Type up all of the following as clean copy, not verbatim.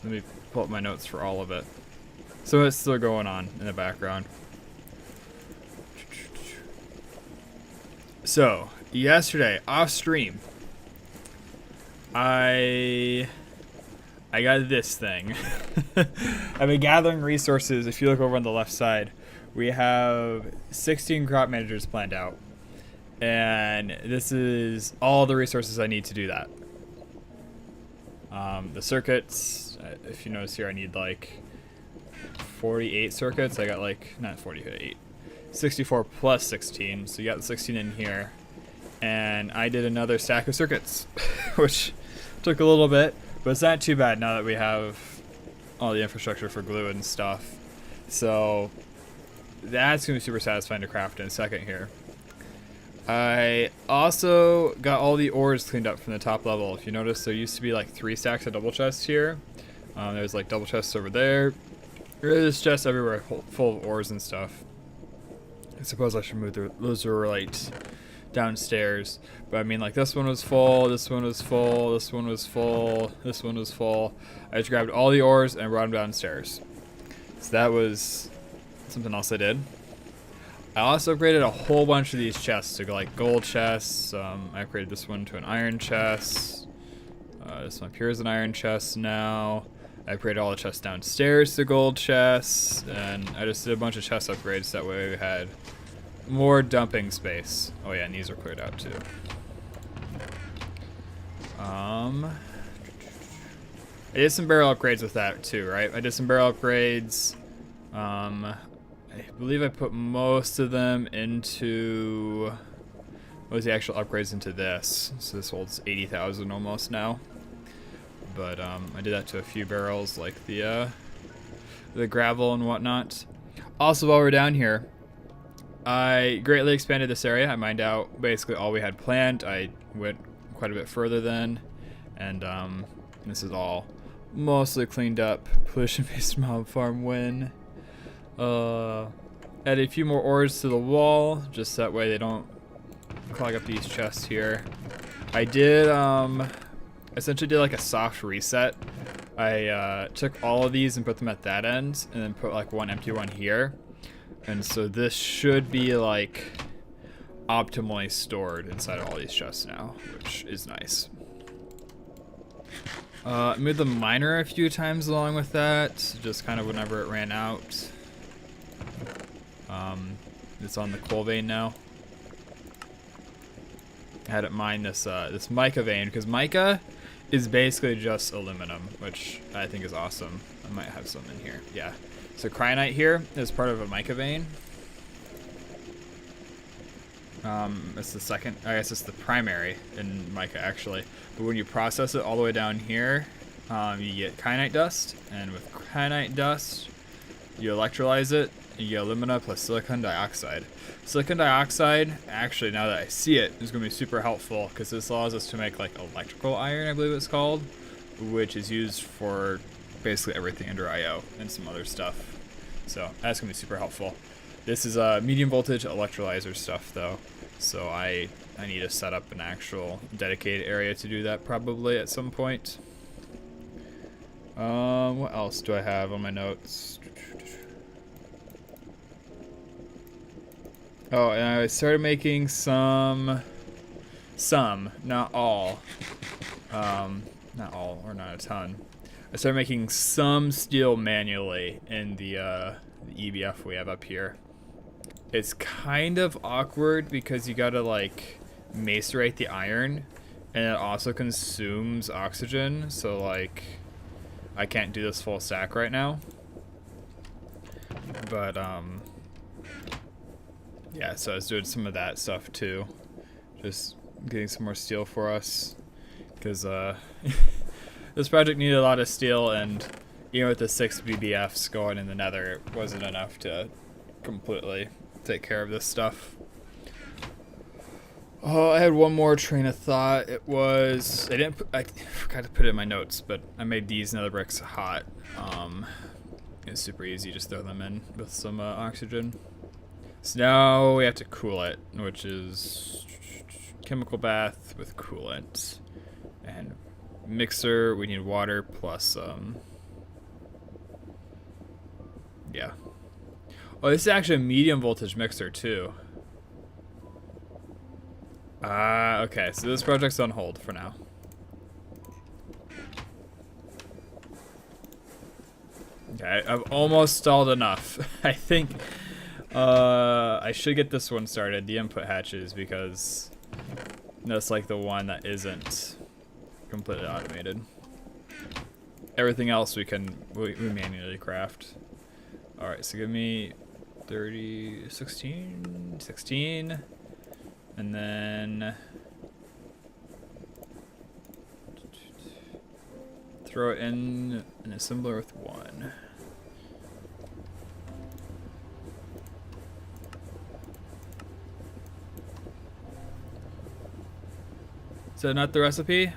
Let me pull up my notes for all of it. So it's still going on in the background. So, yesterday, off stream, I got this thing. I've been gathering resources. If you look over on the left side, we have 16 crop managers planned out. And this is all the resources I need to do that. The circuits, if you notice here, I need like 48 circuits. I got like, not 48, 64 plus 16. So you got the 16 in here. And I did another stack of circuits, which took a little bit, but it's not too bad now that we have all the infrastructure for glue and stuff. So that's going to be super satisfying to craft in a second here. I also got all the ores cleaned up from the top level. If you notice, there used to be like 3 stacks of double chests here. There's like double chests over there. There's chests everywhere full of ores and stuff. I suppose I should move those are like downstairs. But I mean, like, this one was full, this one was full, this one was full, this one was full. I just grabbed all the ores and brought them downstairs. So that was something else I did. I also upgraded a whole bunch of these chests to go like gold chests. I upgraded this one to an iron chest. This one up here is an iron chest now. I upgraded all the chests downstairs to gold chests. And I just did a bunch of chest upgrades. That way we had more dumping space. Oh yeah, and these are cleared out too. I did some barrel upgrades with that too, right? I did some barrel upgrades. I believe I put most of them into, what was the actual upgrades into this? So this holds 80,000 almost now. But I did that to a few barrels, like the gravel and whatnot. Also, while we're down here, I greatly expanded this area. I mined out basically all we had planned. I went quite a bit further then, and this is all mostly cleaned up. Pollution-based mob farm win. Add a few more ores to the wall, just that way they don't clog up these chests here. I did, essentially did like a soft reset. I took all of these and put them at that end, and then put like one empty one here. And so this should be like optimally stored inside of all these chests now, which is nice. Moved the miner a few times along with that, just kind of whenever it ran out. It's on the coal vein now. I had it mine this this mica vein, because mica is basically just aluminum, which I think is awesome. I might have some in here. Yeah. So cryonite here is part of a mica vein. It's the second, I guess it's the primary in mica actually. But when you process it all the way down here, you get kyanite dust, and with kyanite dust, you electrolyze it, and you get alumina plus silicon dioxide. Silicon dioxide, actually, now that I see it, is going to be super helpful because this allows us to make like electrical iron, I believe it's called, which is used for basically everything under IO and some other stuff. So that's going to be super helpful. This is medium voltage electrolyzer stuff though, so I need to set up an actual dedicated area to do that probably at some point. What else do I have on my notes? Oh, and I started making some, not all, not all, or not a ton. I started making some steel manually in the EBF we have up here. It's kind of awkward because you gotta like macerate the iron, and it also consumes oxygen, so like I can't do this full stack right now. But yeah, so I was doing some of that stuff too, just getting some more steel for us, because this project needed a lot of steel, and even with the 6 BBFs going in the nether, it wasn't enough to completely take care of this stuff. Oh, I had one more train of thought. It was, I forgot to put it in my notes, but I made these nether bricks hot. It's super easy, just throw them in with some oxygen. So now we have to cool it, which is chemical bath with coolant. And mixer, we need water plus Yeah. Oh, this is actually a medium voltage mixer too. Okay, so this project's on hold for now. Okay, I've almost stalled enough. I think I should get this one started, the input hatches, because that's like the one that isn't completely automated. Everything else we manually craft. Alright, so give me 30, 16, and then throw it in an assembler with 1. Is that not the recipe?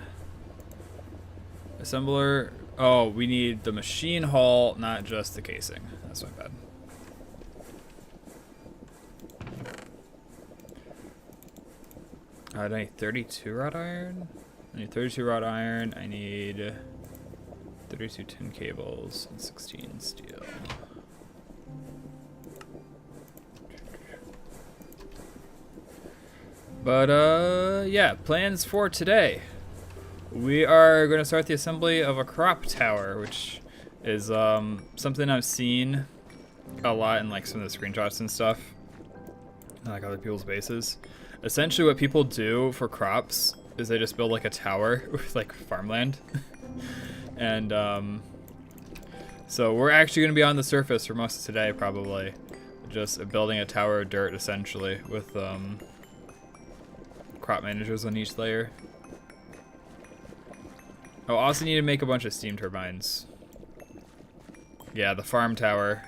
Assembler. Oh, we need the machine hull, not just the casing. That's my bad. I need 32 wrought iron. I need 32 wrought iron. I need 32 tin cables and 16 steel. But yeah, plans for today. We are going to start the assembly of a crop tower, which is something I've seen a lot in like some of the screenshots and stuff, like other people's bases. Essentially what people do for crops is they just build like a tower with like farmland. And so we're actually going to be on the surface for most of today, probably just building a tower of dirt essentially with crop managers on each layer. Oh, also need to make a bunch of steam turbines. Yeah, the farm tower.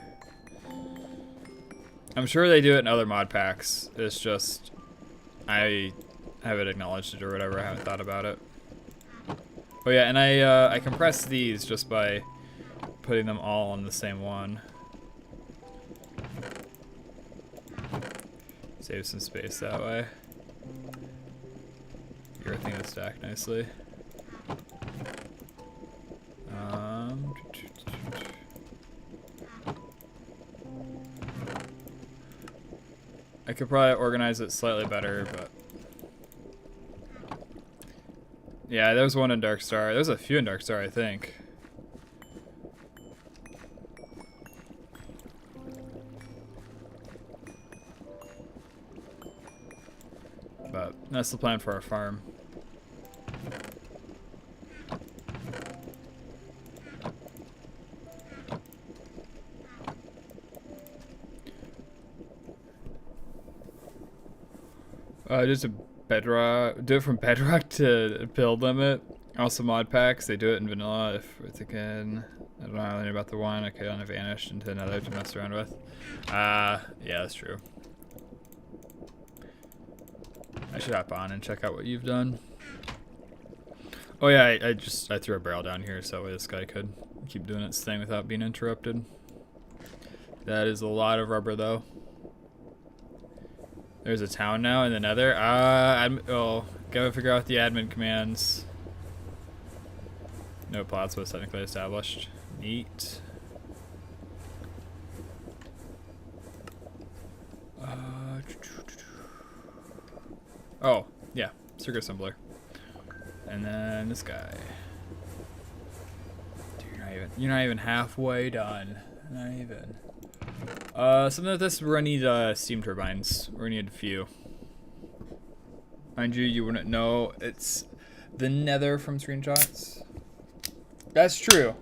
I'm sure they do it in other mod packs. It's just I haven't acknowledged it or whatever. I haven't thought about it. Oh yeah, and I compress these just by putting them all on the same one. Save some space that way. Everything is stacked nicely. I could probably organize it slightly better, but yeah, there's one in Dark Star. There's a few in Dark Star, I think. But that's the plan for our farm. Just a bedrock. Do it from bedrock to build limit. Also mod packs. They do it in vanilla. If it's again, I don't know anything about the one. Okay, on a vanished into another to mess around with. Yeah, that's true. I should hop on and check out what you've done. Oh yeah, I threw a barrel down here so this guy could keep doing its thing without being interrupted. That is a lot of rubber though. There's a town now in the nether. Oh, gotta figure out the admin commands. No plots was technically established. Neat. Oh, yeah, circuit assembler. And then this guy. Dude, you're not even halfway done. Not even. Something like this, we're gonna need steam turbines. We're gonna need a few. Mind you wouldn't know it's the nether from screenshots. That's true.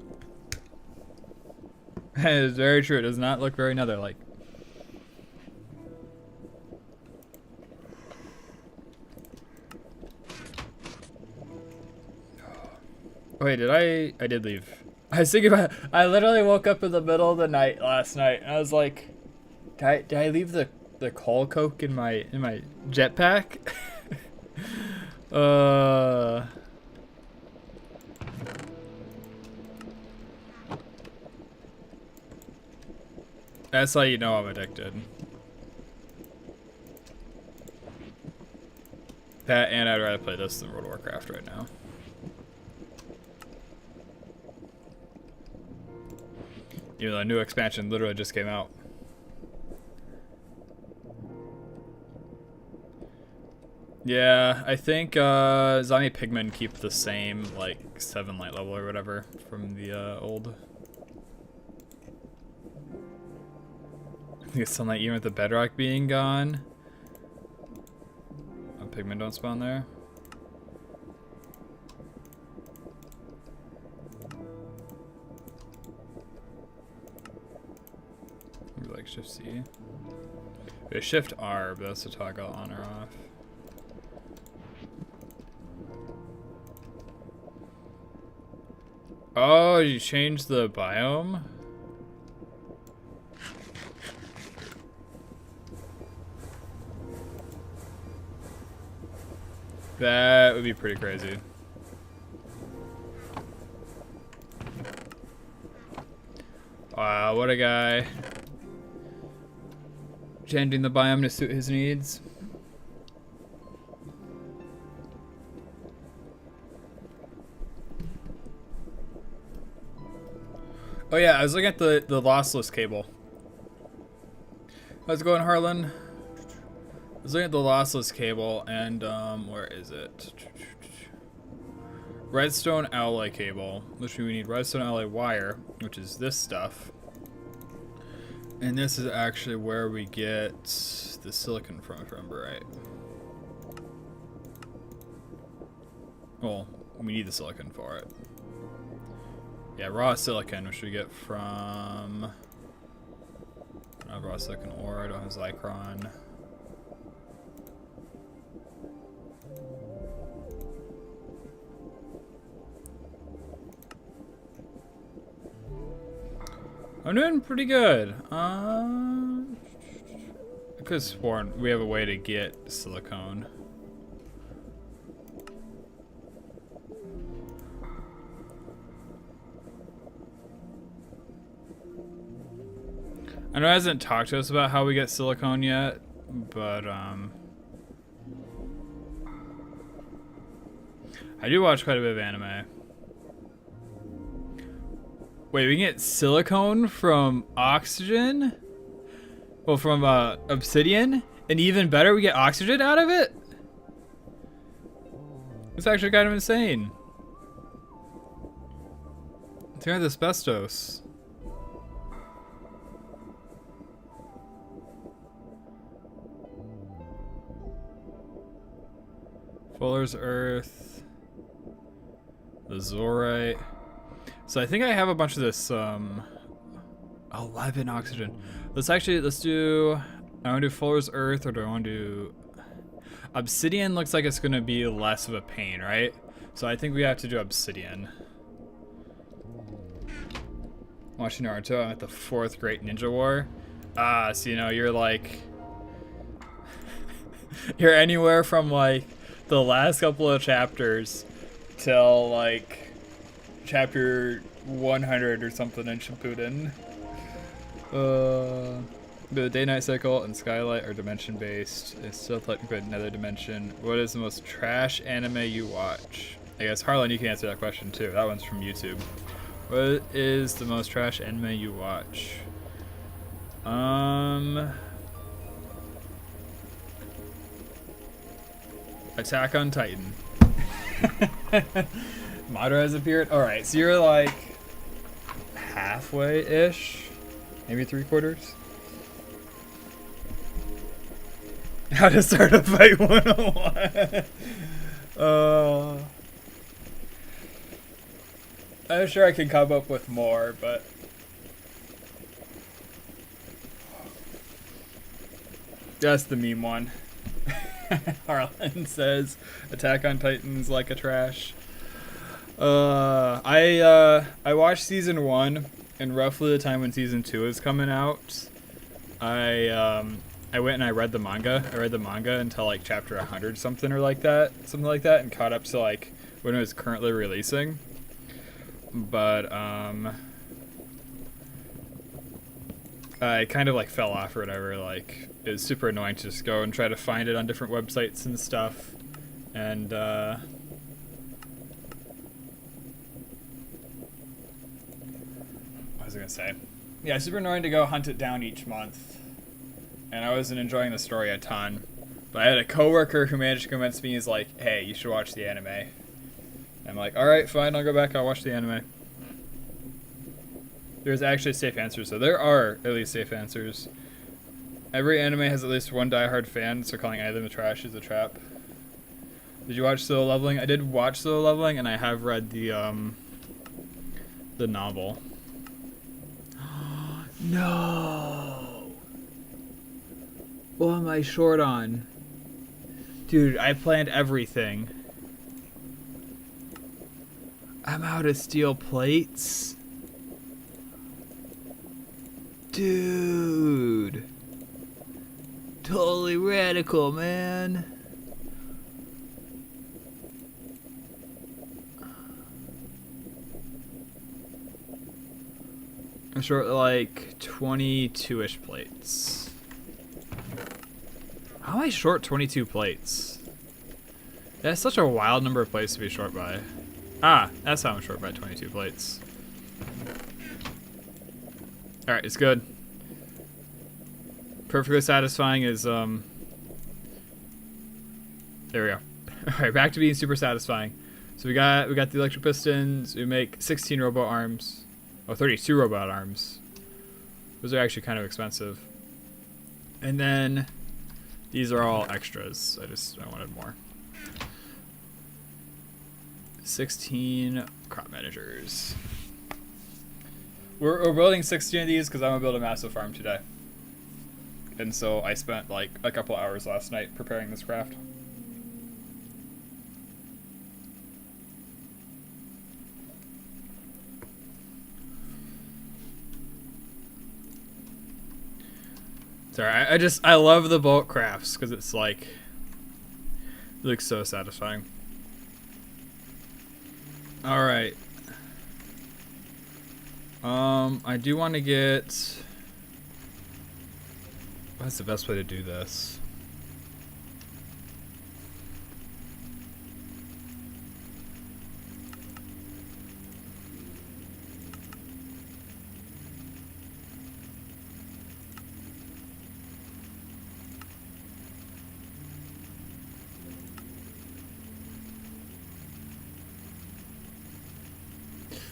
That is very true. It does not look very nether-like. Wait, I did leave. I was thinking about, I literally woke up in the middle of the night last night and I was like, did I leave the coal coke in my jetpack? That's how you know I'm addicted. That and I'd rather play this than World of Warcraft right now. Even though a new expansion literally just came out. Yeah, I think zombie pigmen keep the same like 7 light level or whatever from the old. I think it's sunlight even with the bedrock being gone. Oh, pigmen don't spawn there. Maybe like shift C. Wait, shift R, but that's to toggle on or off. Oh, you changed the biome? That would be pretty crazy. Wow, what a guy. Changing the biome to suit his needs. Oh yeah, I was looking at the lossless cable. How's it going, Harlan? I was looking at the lossless cable and where is it? Redstone alloy cable, which we need redstone alloy wire, which is this stuff. And this is actually where we get the silicon from, if I remember right. Well, we need the silicon for it. Yeah, raw silicon, which we get from... I don't have raw silicon ore, I don't have Zycron. I'm doing pretty good. I could have sworn we have a way to get silicone. I know it hasn't talked to us about how we get silicone yet, but I do watch quite a bit of anime. Wait, we can get silicone from oxygen? Well, from obsidian? And even better, we get oxygen out of it? It's actually kind of insane. It's kind of asbestos. Fuller's Earth. The Zorite. So I think I have a bunch of this 11 oxygen. Let's do, I want to do Fuller's Earth, or do I want to do obsidian? Looks like it's gonna be less of a pain, right? So I think we have to do obsidian. Watching Naruto, I'm at the 4th Great Ninja War. So you know, you're like you're anywhere from like the last couple of chapters till like chapter 100 or something in Shippuden. The day-night cycle and skylight are dimension-based. It's still technically another dimension. What is the most trash anime you watch? I guess Harlan, you can answer that question too. That one's from YouTube. What is the most trash anime you watch? Attack on Titan. Madara has appeared. All right, so you're like halfway-ish, maybe 3/4. How to start a fight 101. I'm sure I can come up with more, but that's the meme one. Harlan says, "Attack on Titan's like a trash." I watched season 1, and roughly the time when season 2 is coming out, I went and I read the manga. I read the manga until like chapter 100 something like that, and caught up to like when it was currently releasing. But I kind of like fell off or whatever. Like it was super annoying to just go and try to find it on different websites and stuff, and what was I gonna say? Yeah, super annoying to go hunt it down each month. And I wasn't enjoying the story a ton. But I had a coworker who managed to convince me, he's like, hey, you should watch the anime. I'm like, alright, fine, I'll go back, I'll watch the anime. There's actually safe answers, so there are at least safe answers. Every anime has at least one diehard fan, so calling any of them a trash is a trap. Did you watch Solo Leveling? I did watch Solo Leveling, and I have read the novel. No! What am I short on? Dude, I planned everything. I'm out of steel plates? Dude. Totally radical, man. I'm short like 22-ish plates. How am I short 22 plates? That's such a wild number of plates to be short by. Ah, that's how I'm short by 22 plates. Alright, it's good. Perfectly satisfying is, there we go. Alright, back to being super satisfying. So we got the electric pistons, we make 16 robot arms. Oh, 32 robot arms. Those are actually kind of expensive. And then these are all extras. I wanted more. 16 crop managers. We're building 16 of these because I'm gonna build a massive farm today. And so I spent like a couple hours last night preparing this craft. Sorry, I love the bulk crafts because it's like, it looks so satisfying. All right. I do want to get, what's the best way to do this?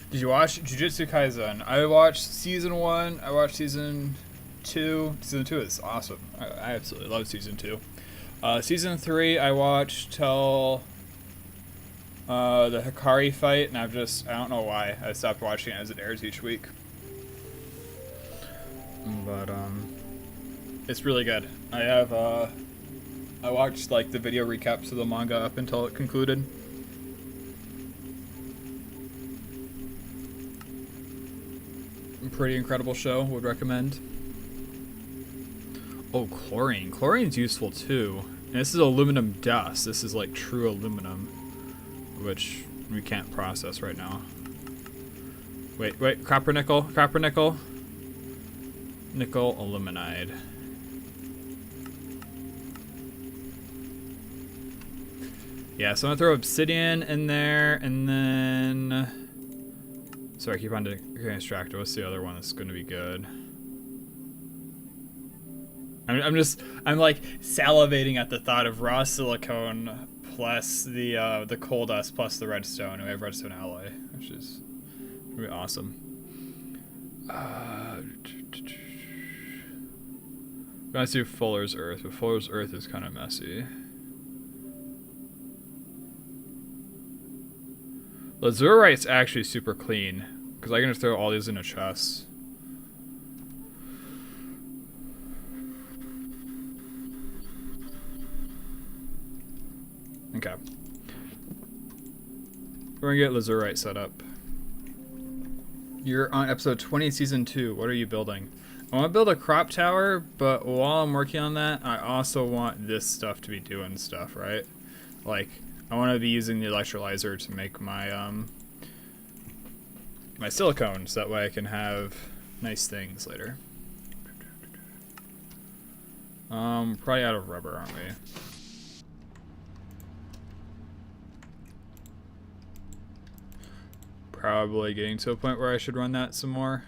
Did you watch Jujutsu Kaisen? I watched season 1. I watched season 2. Season 2 is awesome. I absolutely love season 2. Season 3, I watched till the Hikari fight, and I don't know why. I stopped watching it as it airs each week. But, it's really good. I watched, like, the video recaps of the manga up until it concluded. Pretty incredible show, would recommend. Oh, chlorine. Chlorine's useful too. And this is aluminum dust. This is like true aluminum, which we can't process right now. Wait, copper nickel, nickel aluminide. Yeah, so I'm gonna throw obsidian in there, and then, sorry, I keep on getting distracted. What's the other one that's gonna be good? I'm like salivating at the thought of raw silicone plus the coal dust plus the redstone, and we have redstone alloy, which is gonna be awesome. I'm gonna do Fuller's Earth, but Fuller's Earth is kind of messy. Lazurite's actually super clean, because I can just throw all these in a chest. Okay. We're gonna get Lazurite set up. You're on episode 20, season 2. What are you building? I want to build a crop tower, but while I'm working on that, I also want this stuff to be doing stuff, right? Like, I want to be using the electrolyzer to make my my silicone, so that way I can have nice things later. Probably out of rubber, aren't we? Probably getting to a point where I should run that some more.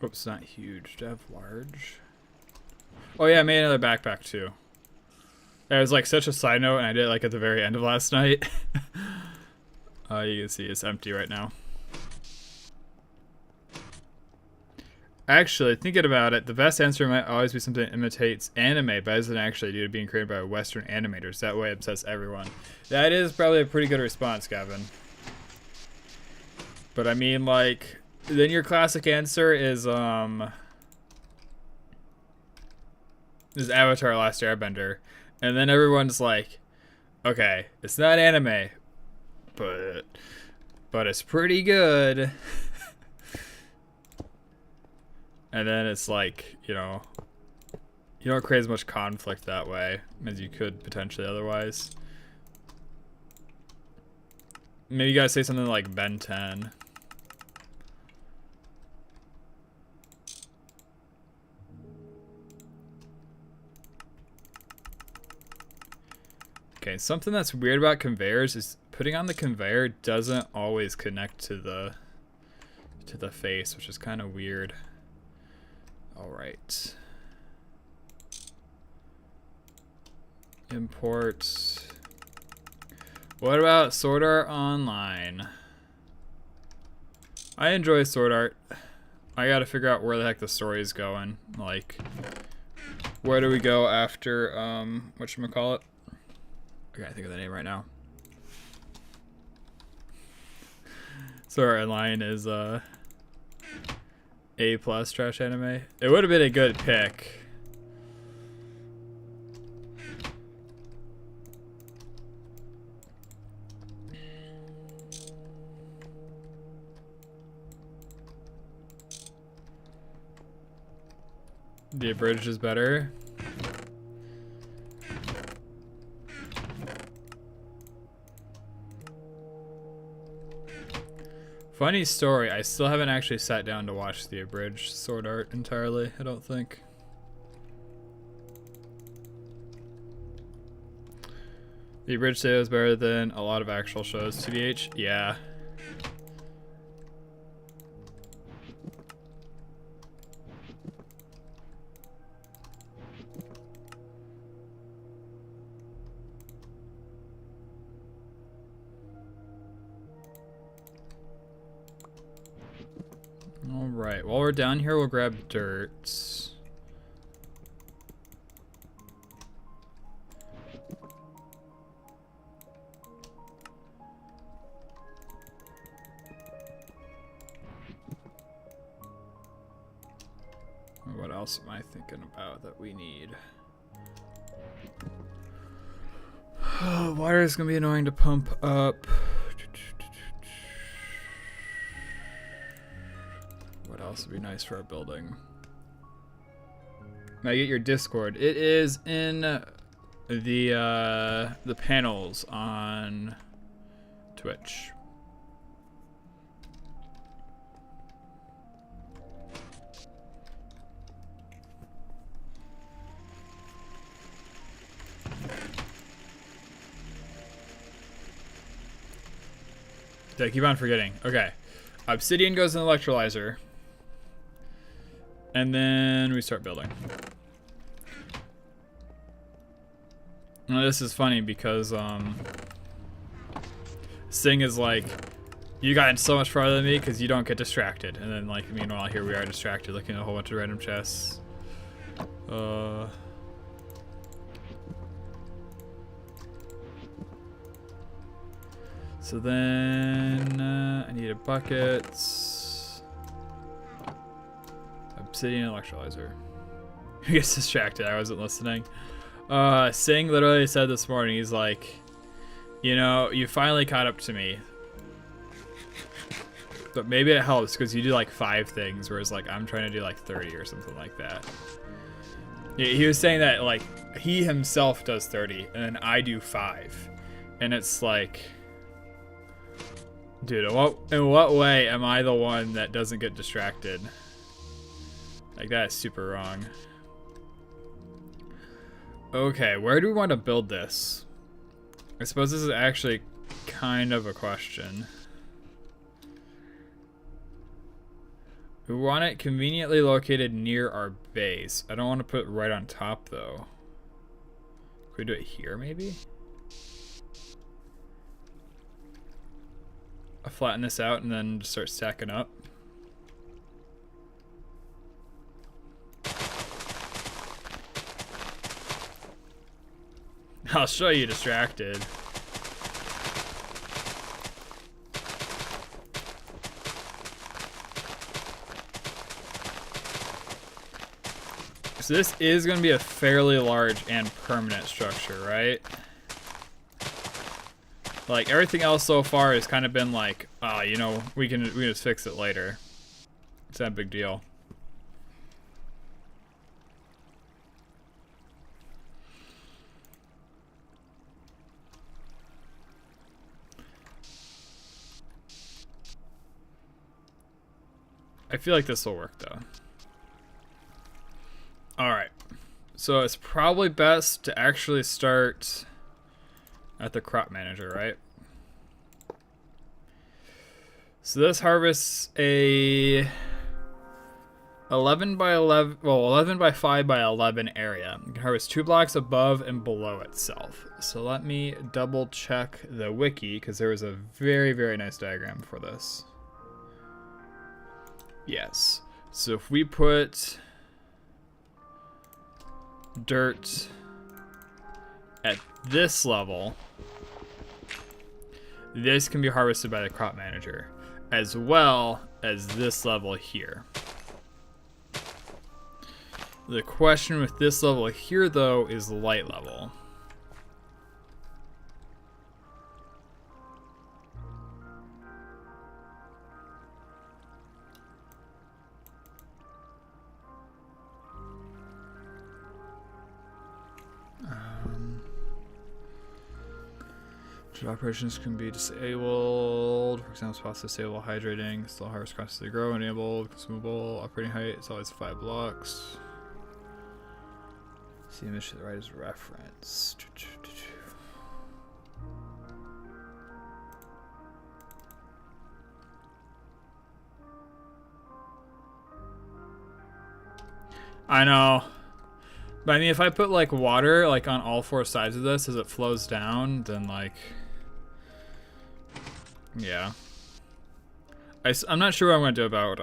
Oops, not huge. Do I have large? Oh yeah, I made another backpack too. It was like such a side note, and I did it like at the very end of last night. You can see it's empty right now. Actually, thinking about it, the best answer might always be something that imitates anime better than actually due to being created by Western animators. That way it obsess everyone. That is probably a pretty good response, Gavin. But I mean, like, then your classic answer is Avatar: Last Airbender. And then everyone's like, okay, it's not anime, but it's pretty good. And then it's like, you know, you don't create as much conflict that way as you could potentially otherwise. Maybe you gotta say something like Ben 10. Okay, something that's weird about conveyors is putting on the conveyor doesn't always connect to the face, which is kind of weird. All right. Import. What about Sword Art Online? I enjoy Sword Art. I gotta figure out where the heck the story is going. Like, where do we go after, whatchamacallit? I gotta think of the name right now. Sword Art Online is, A+ trash anime. It would have been a good pick. The abridged is better. Funny story, I still haven't actually sat down to watch the abridged Sword Art entirely, I don't think. The abridged show is better than a lot of actual shows, TBH? Yeah. Alright, while we're down here, we'll grab dirt. What else am I thinking about that we need? Water is going to be annoying to pump up. What else would be nice for our building? Now get your Discord. It is in the panels on Twitch. Did I keep on forgetting? Okay. Obsidian goes in the electrolyzer. And then we start building. Now this is funny because Sing is like, you got so much farther than me because you don't get distracted. And then like meanwhile here we are distracted looking at a whole bunch of random chests. So then I need a bucket. Obsidian electrolyzer. He gets distracted. I wasn't listening. Sing literally said this morning, he's like, you know, you finally caught up to me. But maybe it helps because you do like 5 things, whereas like I'm trying to do like 30 or something like that. He was saying that like he himself does 30 and then I do 5. And it's like, dude, in what way am I the one that doesn't get distracted? Like, that is super wrong. Okay, where do we want to build this? I suppose this is actually kind of a question. We want it conveniently located near our base. I don't want to put it right on top though. Could we do it here maybe? I'll flatten this out and then just start stacking up. I'll show you distracted. So this is going to be a fairly large and permanent structure, right? Like everything else so far has kind of been like, you know, we can just fix it later. It's not a big deal. I feel like this will work though. Alright, so it's probably best to actually start at the crop manager, right? So this harvests a 11 by 11, well, 11 by 5 by 11 area. You can harvest 2 blocks above and below itself. So let me double check the wiki because there was a very, very nice diagram for this. Yes, so if we put dirt at this level, this can be harvested by the crop manager, as well as this level here. The question with this level here, though, is light level. Operations can be disabled. For example, spots disable hydrating. Still harvest constantly grow. Enabled. Consumable. Operating height. It's always 5 blocks. See image to the right as reference. I know. But I mean, if I put like water like on all 4 sides of this as it flows down, then like... Yeah. I'm not sure what I'm going to do about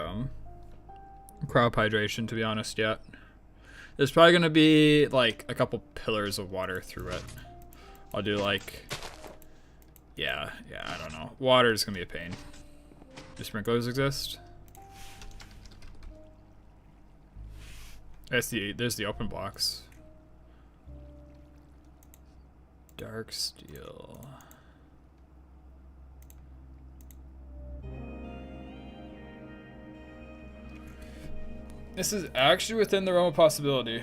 crop hydration, to be honest, yet. There's probably going to be like a couple pillars of water through it. I'll do like... Yeah, I don't know. Water is going to be a pain. Do sprinklers exist? There's the open blocks. Dark steel. This is actually within the realm of possibility.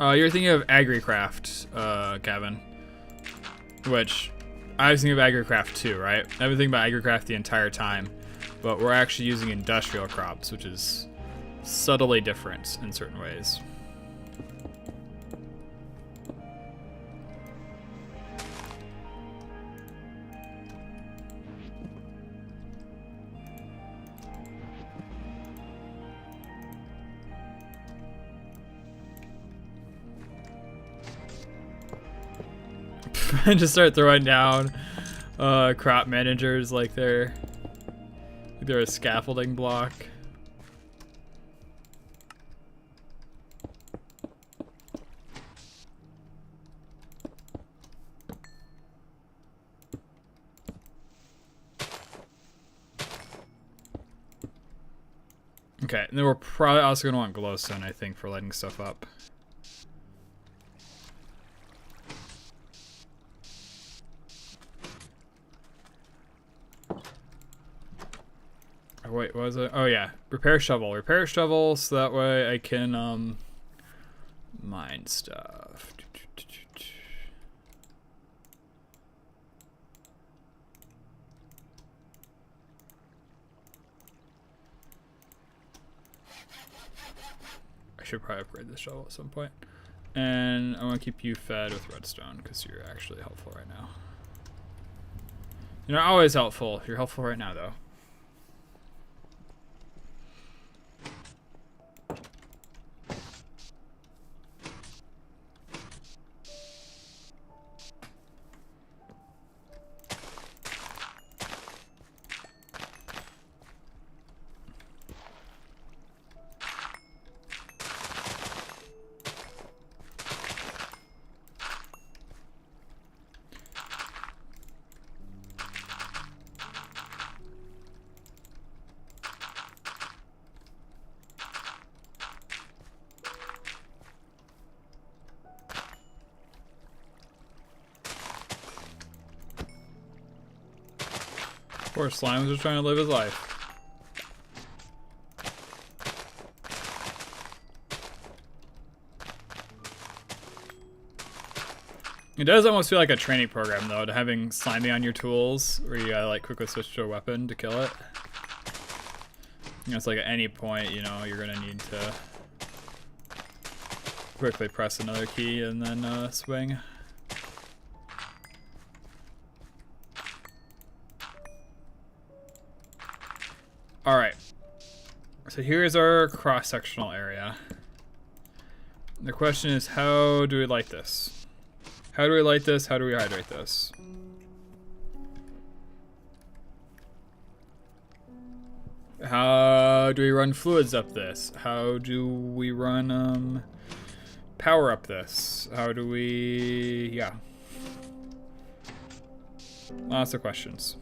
You're thinking of AgriCraft, Kevin. Which, I was thinking of AgriCraft too, right? I've been thinking about AgriCraft the entire time. But we're actually using industrial crops, which is subtly different in certain ways. And just start throwing down crop managers like they're a scaffolding block. Okay, and then we're probably also gonna want glowstone, I think, for lighting stuff up. Wait, what was it? Oh yeah, repair shovel. Repair shovel, so that way I can mine stuff. I should probably upgrade this shovel at some point. And I want to keep you fed with redstone because you're actually helpful right now. You're not always helpful. You're helpful right now, though. Poor Slime's just trying to live his life. It does almost feel like a training program, though, to having Slimy on your tools, where you gotta like quickly switch to a weapon to kill it. You know, it's like at any point, you know, you're gonna need to quickly press another key and then swing. All right, so here's our cross-sectional area. The question is, how do we light this? How do we light this? How do we hydrate this? How do we run fluids up this? How do we run power up this? How do we, yeah. Lots of questions.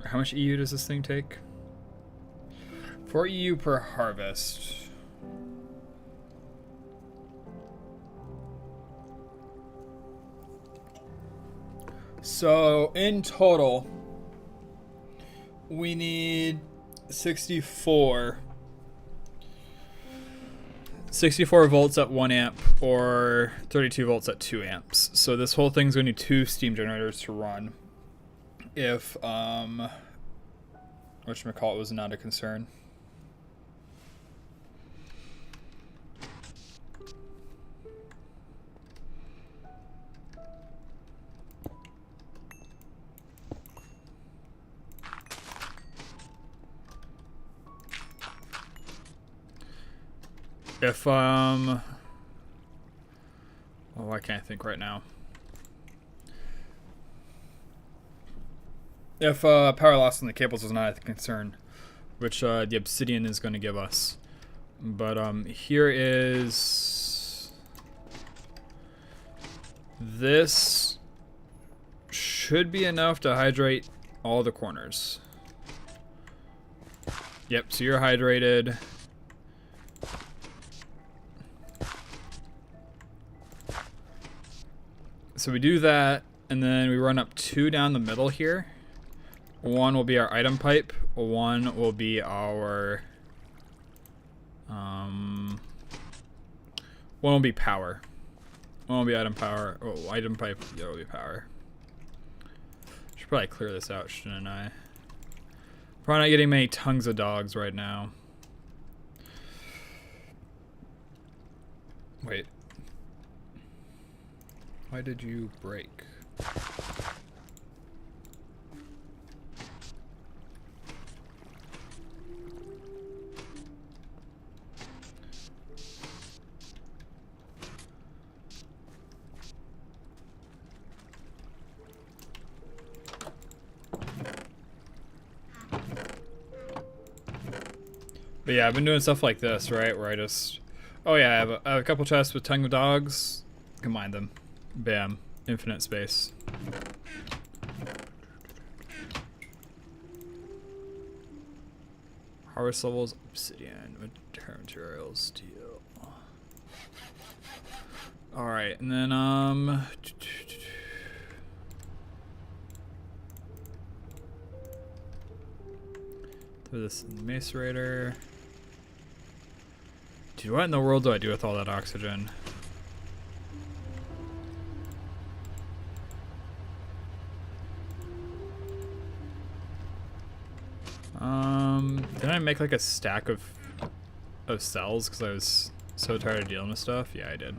How much EU does this thing take? 4 EU per harvest. So in total, we need 64 volts at 1 amp or 32 volts at 2 amps. So this whole thing's going to need 2 steam generators to run. If whatchamacallit was not a concern. If well, I can't think right now. If power loss on the cables is not a concern, which the obsidian is going to give us. But here is... This should be enough to hydrate all the corners. Yep, so you're hydrated. So we do that, and then we run up 2 down the middle here. 1 will be our item pipe. 1 will be our... 1 will be power. 1 will be item power. Oh, item pipe. The other will be power. Should probably clear this out, shouldn't I? Probably not getting many tongues of dogs right now. Wait. Why did you break? But yeah, I've been doing stuff like this, right? Where I just... Oh yeah, I have a couple chests with tongue of dogs. Combine them. Bam. Infinite space. Harvest levels, obsidian, materials, steel. Alright, and then, throw this in the macerator. Dude, what in the world do I do with all that oxygen? Didn't I make like a stack of cells because I was So tired of dealing with stuff? Yeah, I did.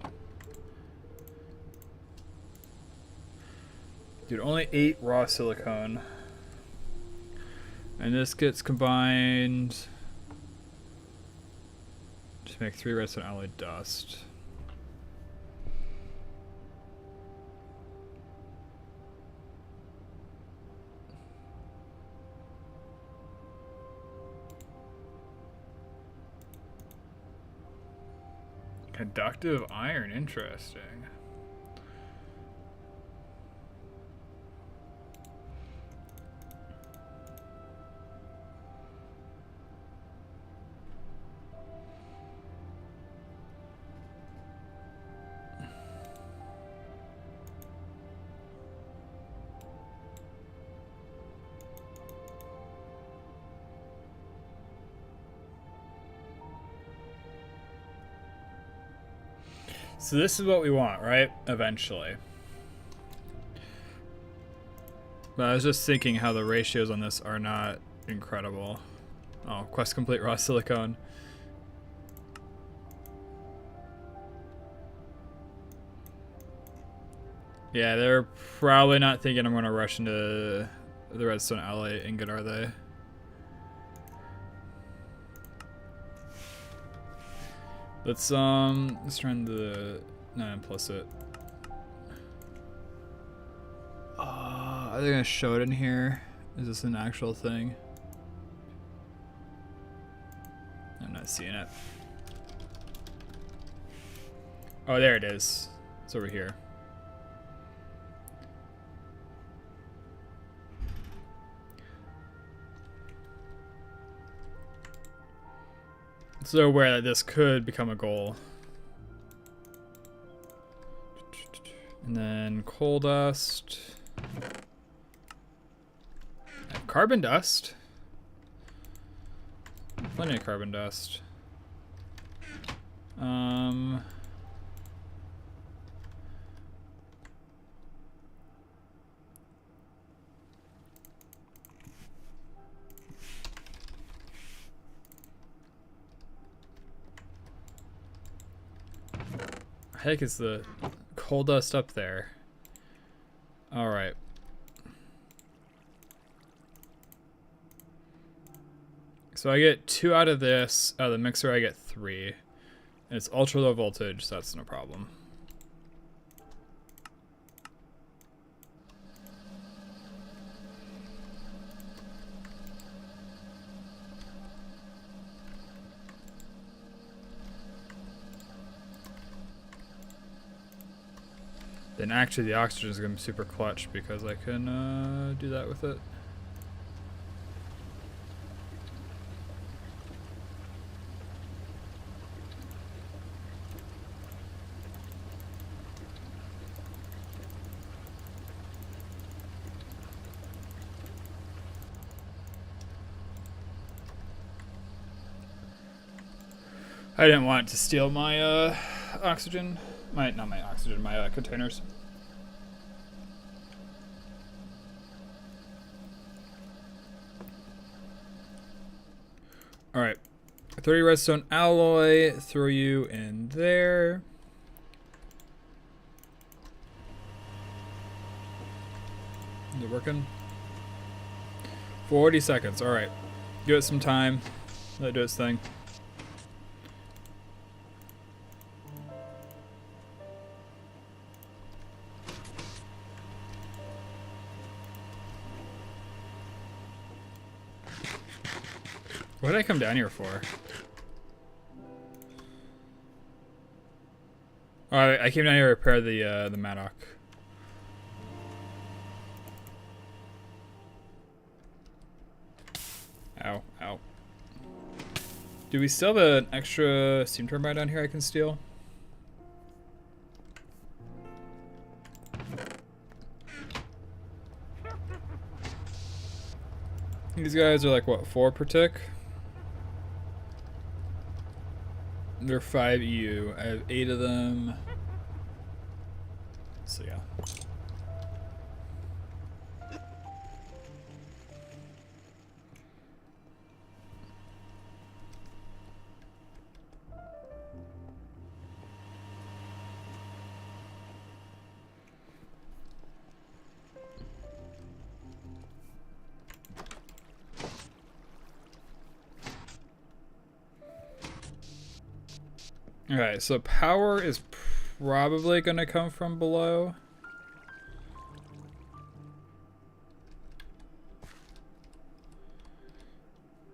Dude, only 8 raw silicone. And this gets combined to make 3 redstone alloy dust. Conductive iron, interesting. So this is what we want, right? Eventually. But I was just thinking how the ratios on this are not incredible. Oh, quest complete raw silicone. Yeah, they're probably not thinking I'm going to rush into the redstone alloy ingot, are they? Let's run the non-implicit. Are they gonna show it in here? Is this an actual thing? I'm not seeing it. Oh, there it is. It's over here. So they're aware that this could become a goal. And then coal dust. And carbon dust. Plenty of carbon dust. Heck is the coal dust up there? All right. So I get 2 out of this. Out of the mixer, I get 3. And it's ultra low voltage, so that's no problem. Then actually the oxygen is going to be super clutch because I can do that with it. I didn't want to steal my oxygen. Not my oxygen, my containers. Alright. 30 redstone alloy. Throw you in there. Is it working? 40 seconds. Alright. Give it some time. Let it do its thing. What did I come down here for? Oh, I came down here to repair the Maddock. Ow, ow. Do we still have an extra steam turbine down here I can steal? These guys are like, what, 4 per tick? They're 5 EU. I have 8 of them. So yeah. Alright, so power is probably going to come from below.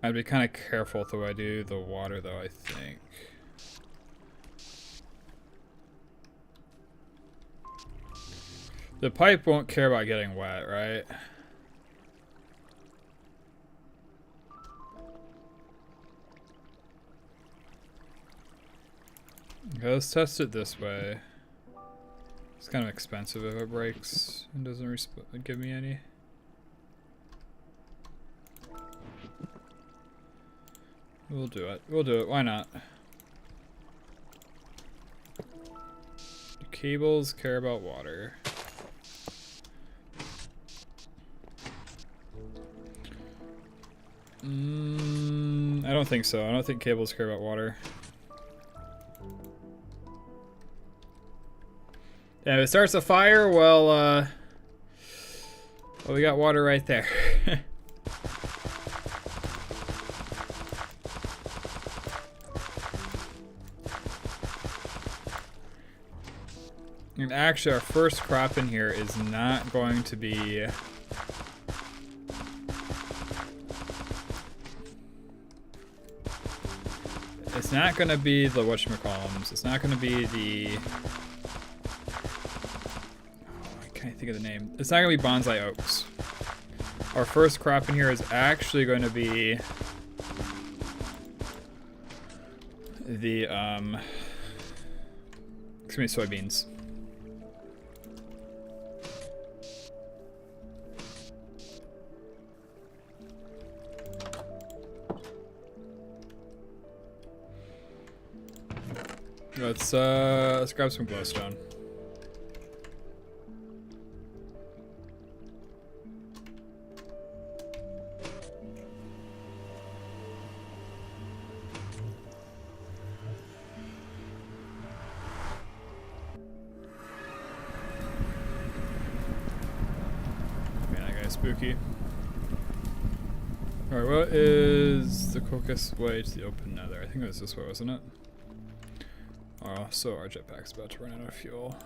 I'd be kind of careful with the way I do the water, though, I think. The pipe won't care about getting wet, right? Okay, let's test it this way. It's kind of expensive if it breaks and doesn't give me any. We'll do it. We'll do it. Why not? Do cables care about water? I don't think so. I don't think cables care about water. And if it starts a fire, well, we got water right there. And actually, our first crop in here is not going to be... It's not going to be the whatchamacallums. It's not going to be the... I can't think of the name. It's not going to be bonsai oaks. Our first crop in here is actually going to be the, it's going to be soybeans. Let's grab some glowstone. Man, that guy's spooky. Alright, what is the quickest way to the open nether? I think it was this way, wasn't it? Oh, so our jetpack's about to run out of fuel.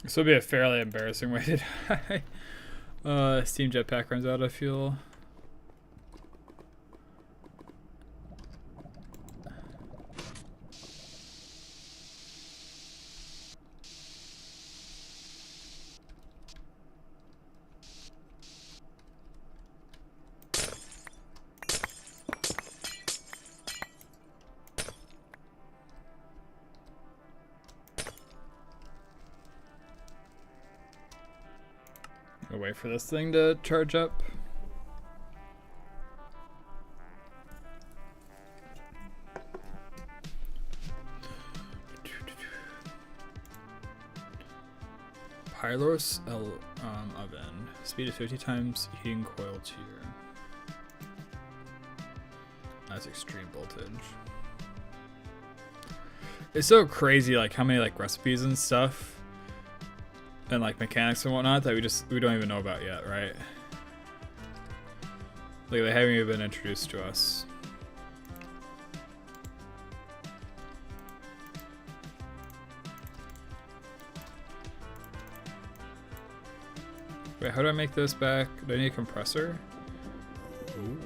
This would be a fairly embarrassing way to die. Steam jetpack runs out of fuel. I'll wait for this thing to charge up. Pylos oven. Speed of 50 times heating coil tier. That's extreme voltage. It's so crazy, like how many like recipes and stuff and like mechanics and whatnot that we don't even know about yet, right? Like they haven't even been introduced to us. Wait, how do I make this back? Do I need a compressor? Ooh.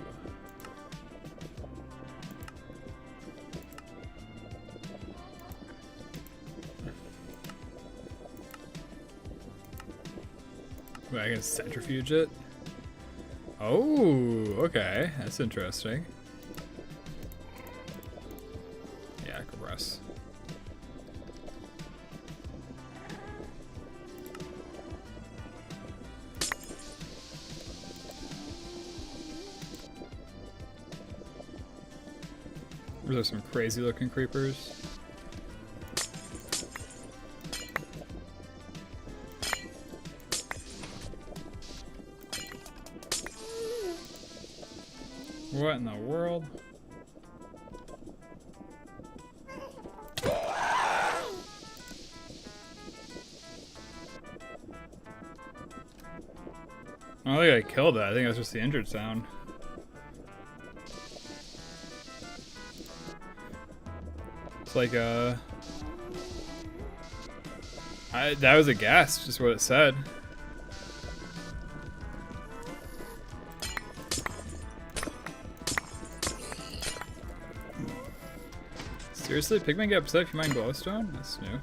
Wait, I can centrifuge it? Oh, okay. That's interesting. Yeah, compress. Those are some crazy looking creepers. What in the world? I don't think I killed it. I think it was just the injured sound. It's like that was a guess, just what it said. Seriously, Pigmen get upset if you mine glowstone? That's new.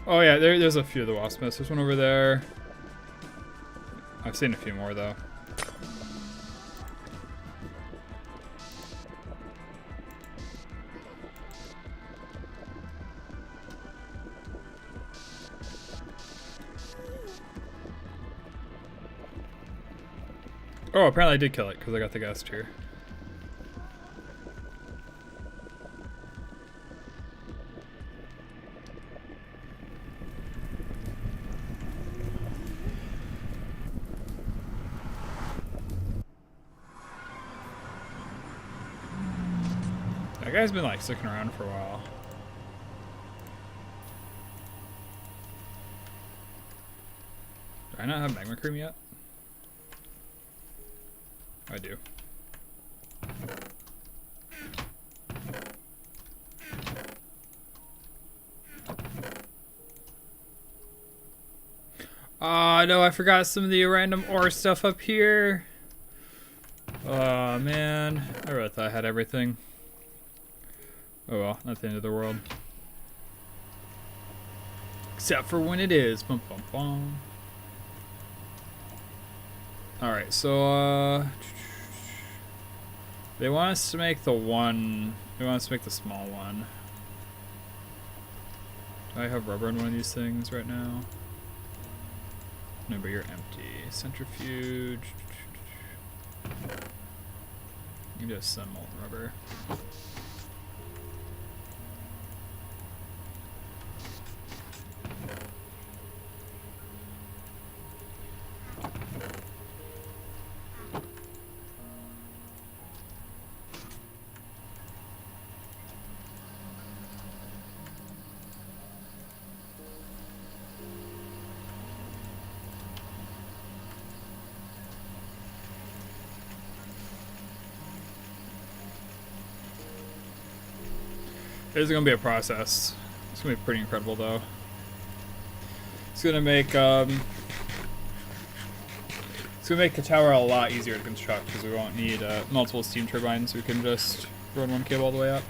Oh yeah, there's a few of the wasp nests. There's one over there. I've seen a few more though. Oh, apparently I did kill it because I got the guest here. That guy's been like sticking around for a while. Do I not have magma cream yet? I do. Oh no, I forgot some of the random ore stuff up here. Oh man, I really thought I had everything. Oh well, not the end of the world. Except for when it is. Bum, bum, bum. Alright, so they want us to make the one. They want us to make the small one. Do I have rubber in one of these things right now? No, but you're empty. Centrifuge. You just some molten rubber. It is gonna be a process. It's gonna be pretty incredible though. It's gonna make the tower a lot easier to construct because we won't need multiple steam turbines. We can just run one cable all the way up.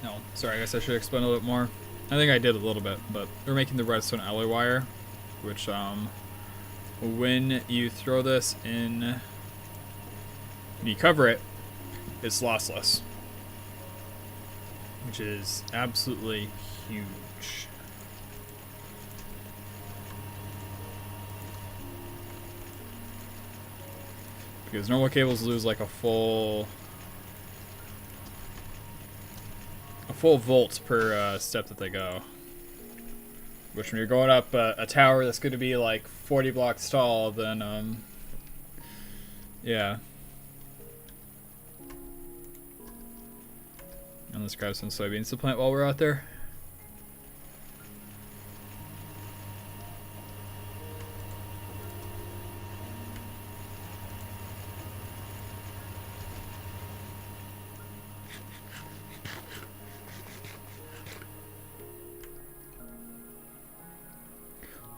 No, sorry, I guess I should explain a little bit more. I think I did a little bit, but we're making the redstone alloy wire, which when you throw this in, when you cover it, it's lossless, which is absolutely huge. Because normal cables lose like a full volt per step that they go. Which when you're going up a tower that's going to be like 40 blocks tall, then yeah. And let's grab some soybeans to plant while we're out there.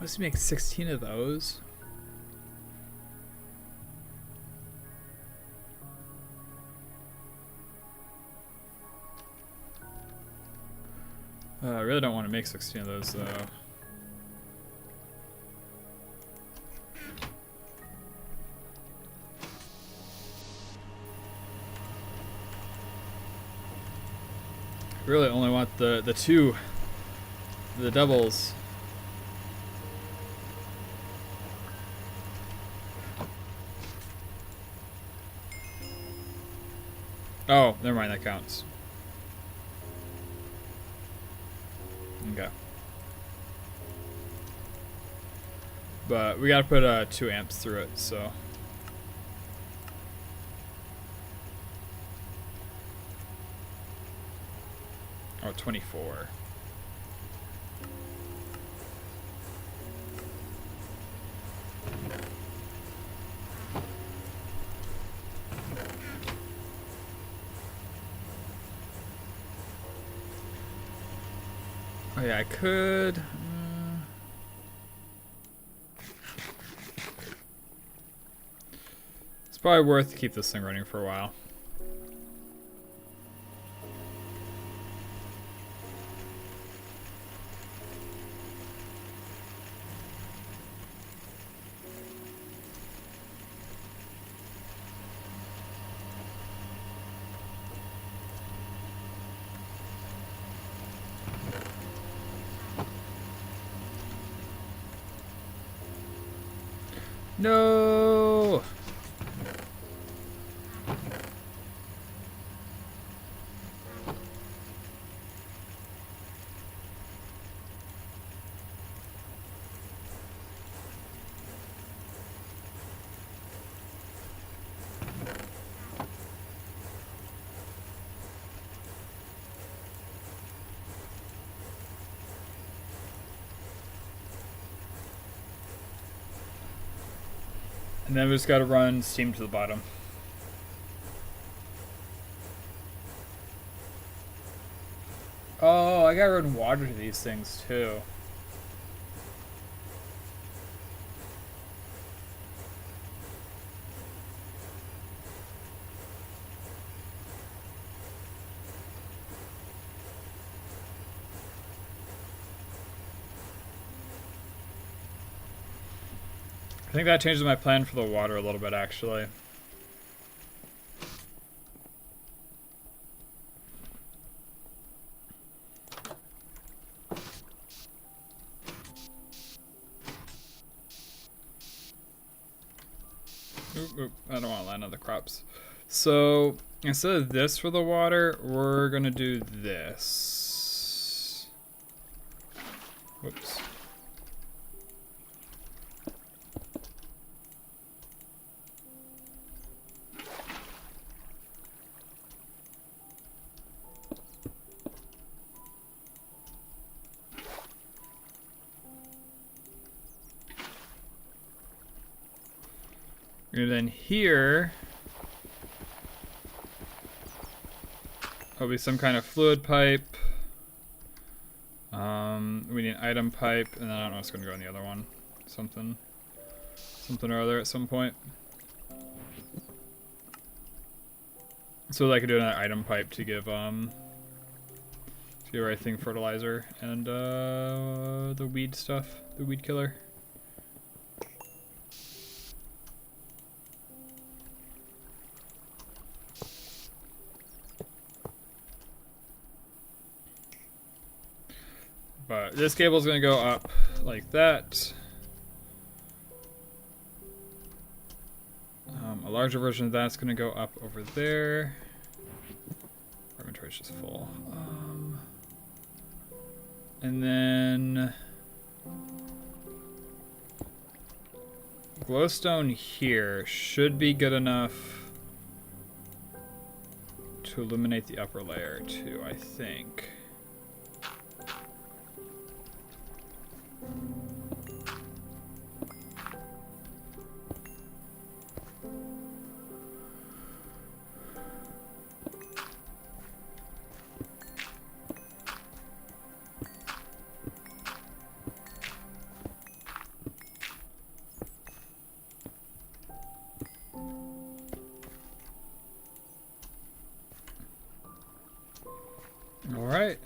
Let's make 16 of those. I really don't want to make 16 of those though. I really only want the doubles. Oh, never mind, that counts. Okay. But we gotta put 2 amps through it, so. Oh, 24. Oh yeah, I could. It's probably worth to keep this thing running for a while. No. And then we just gotta run steam to the bottom. Oh, I gotta run water to these things too. I think that changes my plan for the water a little bit, actually. Oop, I don't want to land on the crops. So instead of this for the water, we're gonna do this. Whoops. And then here there'll be some kind of fluid pipe. We need an item pipe, and then I don't know what's gonna go in the other one. Something or other at some point. So I could do another item pipe to give everything fertilizer and the weed stuff, the weed killer. But this cable is going to go up like that. A larger version of that's going to go up over there. Our inventory is just full. And then glowstone here should be good enough to illuminate the upper layer too, I think. Alright.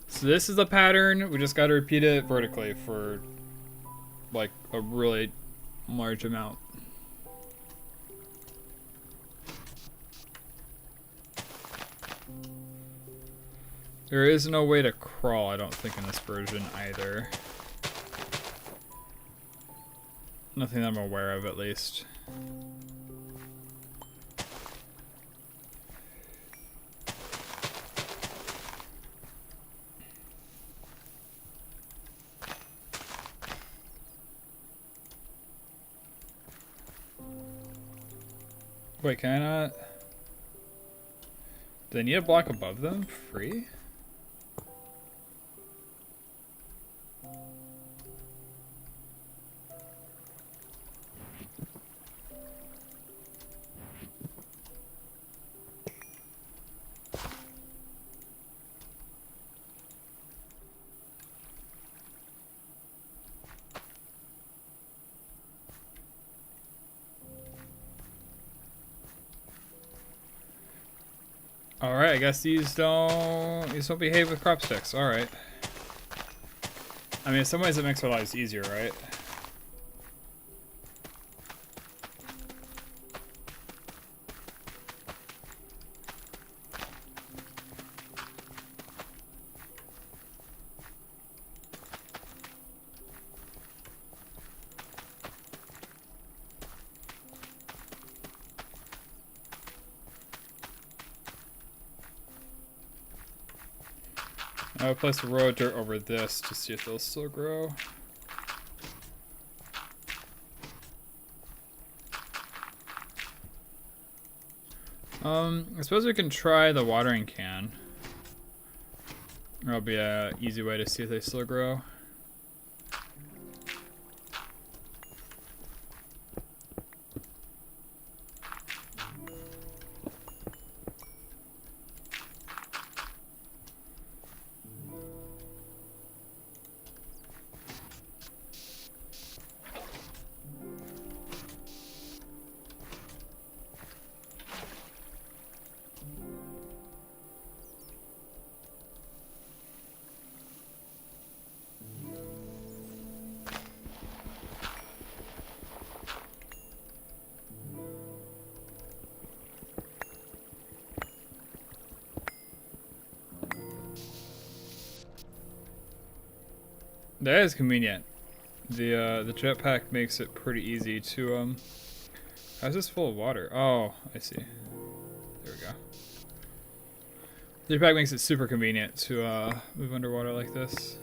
So this is the pattern. We just got to repeat it vertically for like a really large amount. There is no way to crawl, I don't think, in this version either. Nothing that I'm aware of, at least. Wait, can I not? Do they need a block above them? Free? Alright, I guess these don't behave with crop sticks. Alright. I mean, in some ways it makes our lives easier, right? I would place a row of dirt over this to see if they'll still grow. I suppose we can try the watering can. That'll be a easy way to see if they still grow. That is convenient. The jetpack makes it pretty easy to how's this full of water? Oh, I see. There we go. The jetpack makes it super convenient to move underwater like this.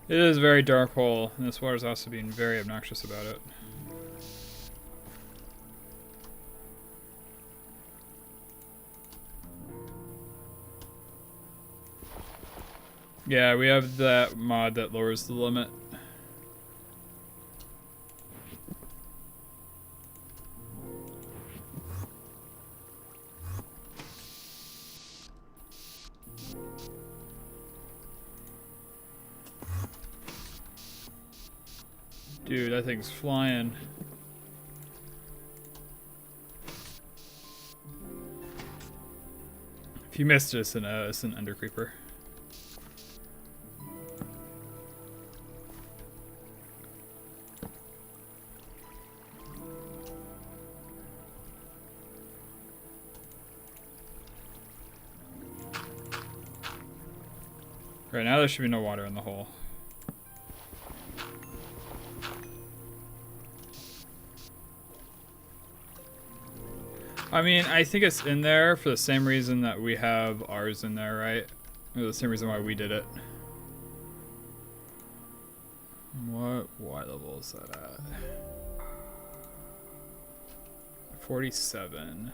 It is a very dark hole, and this water's also being very obnoxious about it. Yeah, we have that mod that lowers the limit. Dude, that thing's flying. If you missed it, it's an undercreeper. Right now there should be no water in the hole. I mean, I think it's in there for the same reason that we have ours in there, right? Or the same reason why we did it. What Y level is that at? 47.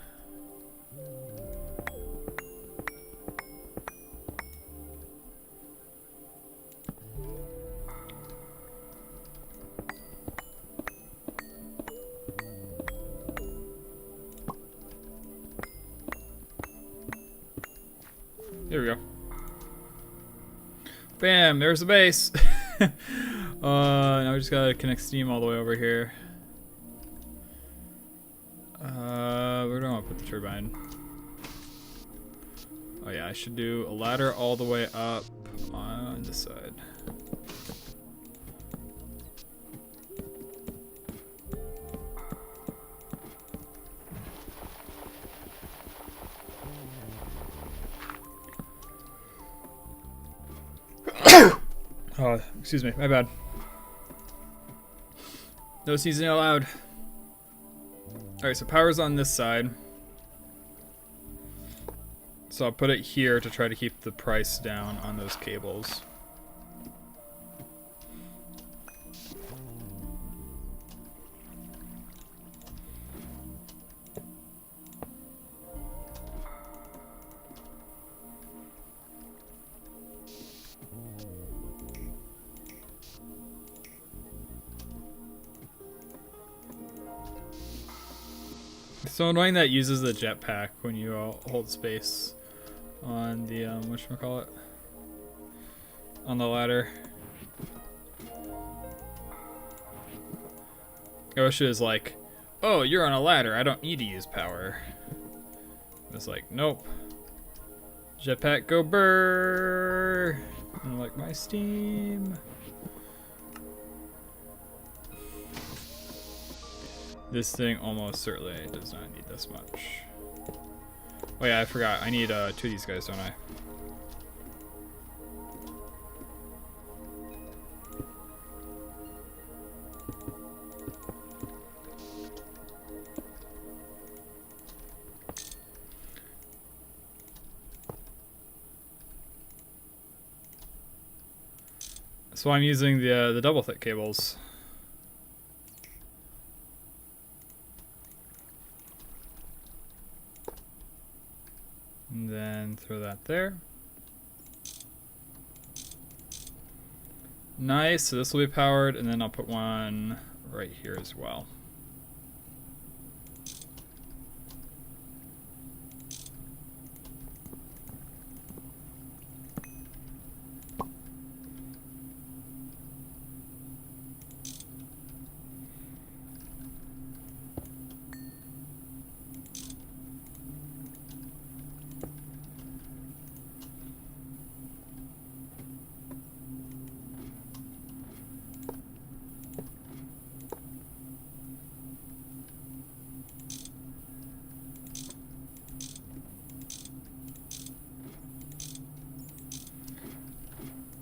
There we go. Bam, there's the base. Now we just gotta connect steam all the way over here. Where do I want to put the turbine? Oh yeah, I should do a ladder all the way up on this side. Oh, excuse me, my bad. No sneezing allowed. Alright, so power's on this side. So I'll put it here to try to keep the price down on those cables. It's so annoying that it uses the jetpack when you hold space on the whatchamacallit, on the ladder. I wish it was like, oh, you're on a ladder, I don't need to use power. It's like, nope. Jetpack go brrrr. And like my steam. This thing almost certainly does not need this much. Oh yeah, I forgot. I need 2 of these guys, don't I? So I'm using the double thick cables. And then throw that there. Nice, so this will be powered, and then I'll put one right here as well.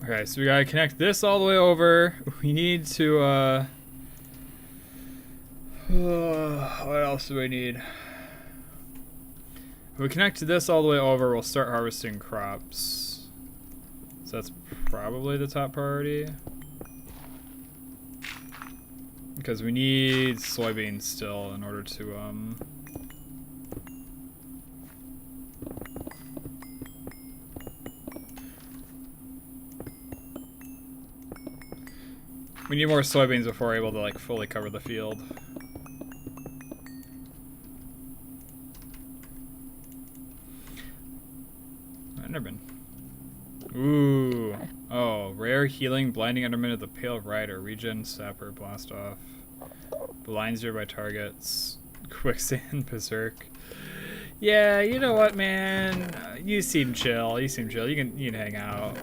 Okay, so we gotta connect this all the way over. We need to, what else do we need? If we connect this all the way over, we'll start harvesting crops. So that's probably the top priority. Because we need soybeans still in order to, we need more soybeans before we're able to like fully cover the field. Enderman. Ooh. Oh, rare healing, blinding Enderman of the Pale Rider, regen, sapper, blast off, blinds nearby targets, quicksand, berserk. Yeah, you know what, man? You seem chill. You seem chill. You can hang out.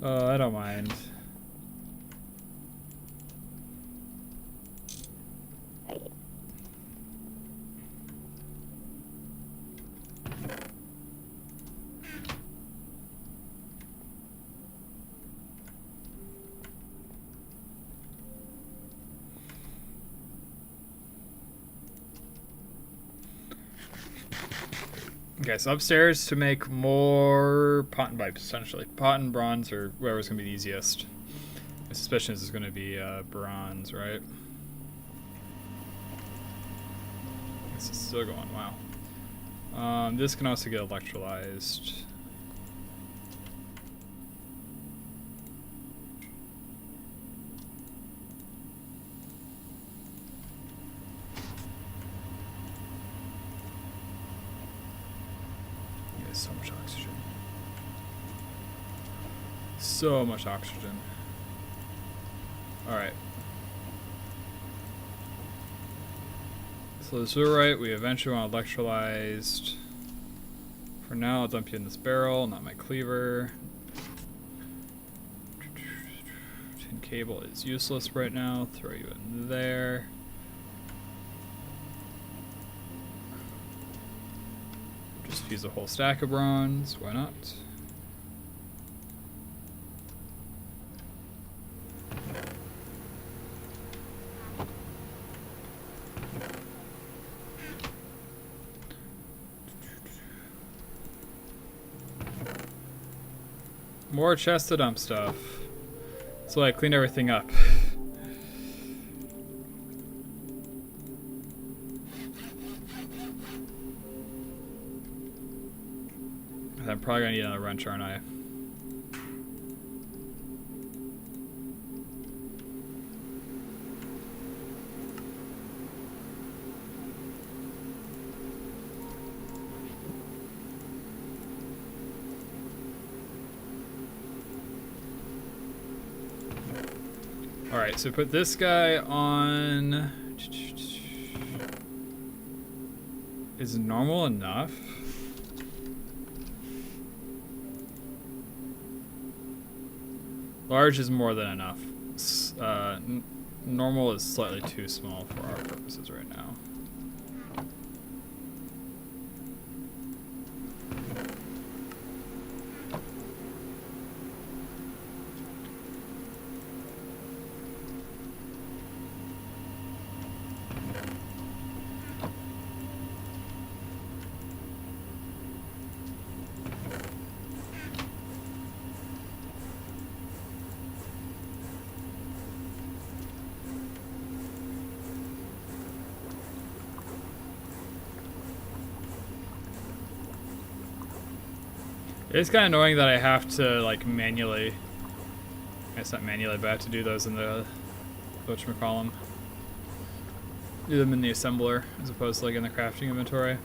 Oh, I don't mind. Okay, so upstairs to make more pot and pipes, essentially. Pot and bronze, or whatever's going to be the easiest. My suspicion is it's going to be bronze, right? This is still going, wow. This can also get electrolyzed. So much oxygen. So much oxygen. Alright. So this is right, we eventually want electrolyzed. For now, I'll dump you in this barrel, not my cleaver. Tin cable is useless right now, throw you in there. Just use a whole stack of bronze, why not? More chests to dump stuff. So I cleaned everything up. I'm probably gonna need another wrench, aren't I? Alright, so put this guy on... Is normal enough? Large is more than enough. Normal is slightly too small for our purposes right now. It's kind of annoying that I have to like manually, I guess not manually, but I have to do those in the, whatchamacallem, do them in the assembler as opposed to like in the crafting inventory.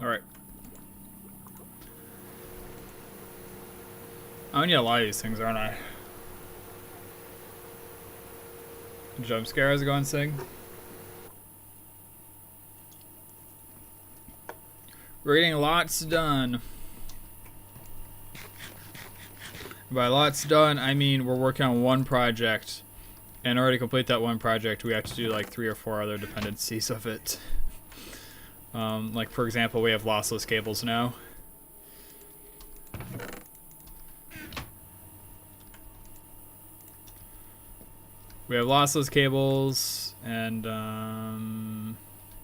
Alright. I need a lot of these things, aren't I? Jump scare as I go and sing. We're getting lots done. By lots done, I mean we're working on one project. And in order to complete that one project, we have to do like 3 or 4 other dependencies of it. Like for example, we have lossless cables now. We have lossless cables, and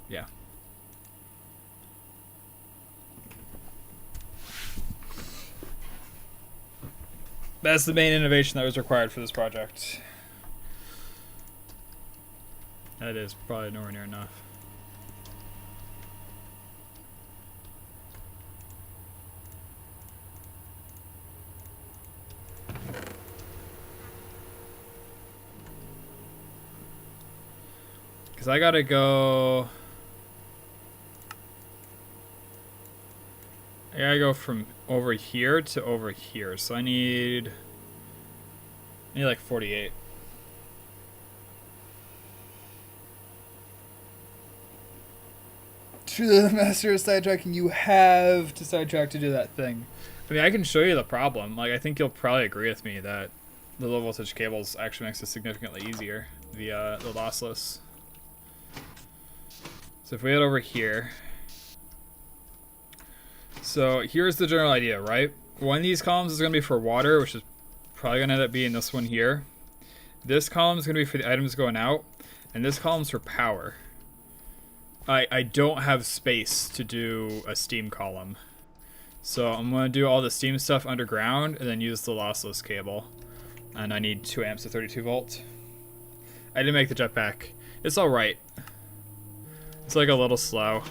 yeah. That's the main innovation that was required for this project. That is probably nowhere near enough. Because I gotta go... I gotta go from over here to over here. So I need like 48. To the master of sidetracking, you have to sidetrack to do that thing. I mean, I can show you the problem. Like, I think you'll probably agree with me that the low voltage cables actually makes it significantly easier. The lossless. So if we head over here. So here's the general idea, right? One of these columns is going to be for water, which is probably going to end up being this one here. This column is going to be for the items going out. And this column's for power. I don't have space to do a steam column. So I'm going to do all the steam stuff underground and then use the lossless cable. And I need 2 amps to 32 volt. I didn't make the jetpack. It's alright. It's like a little slow.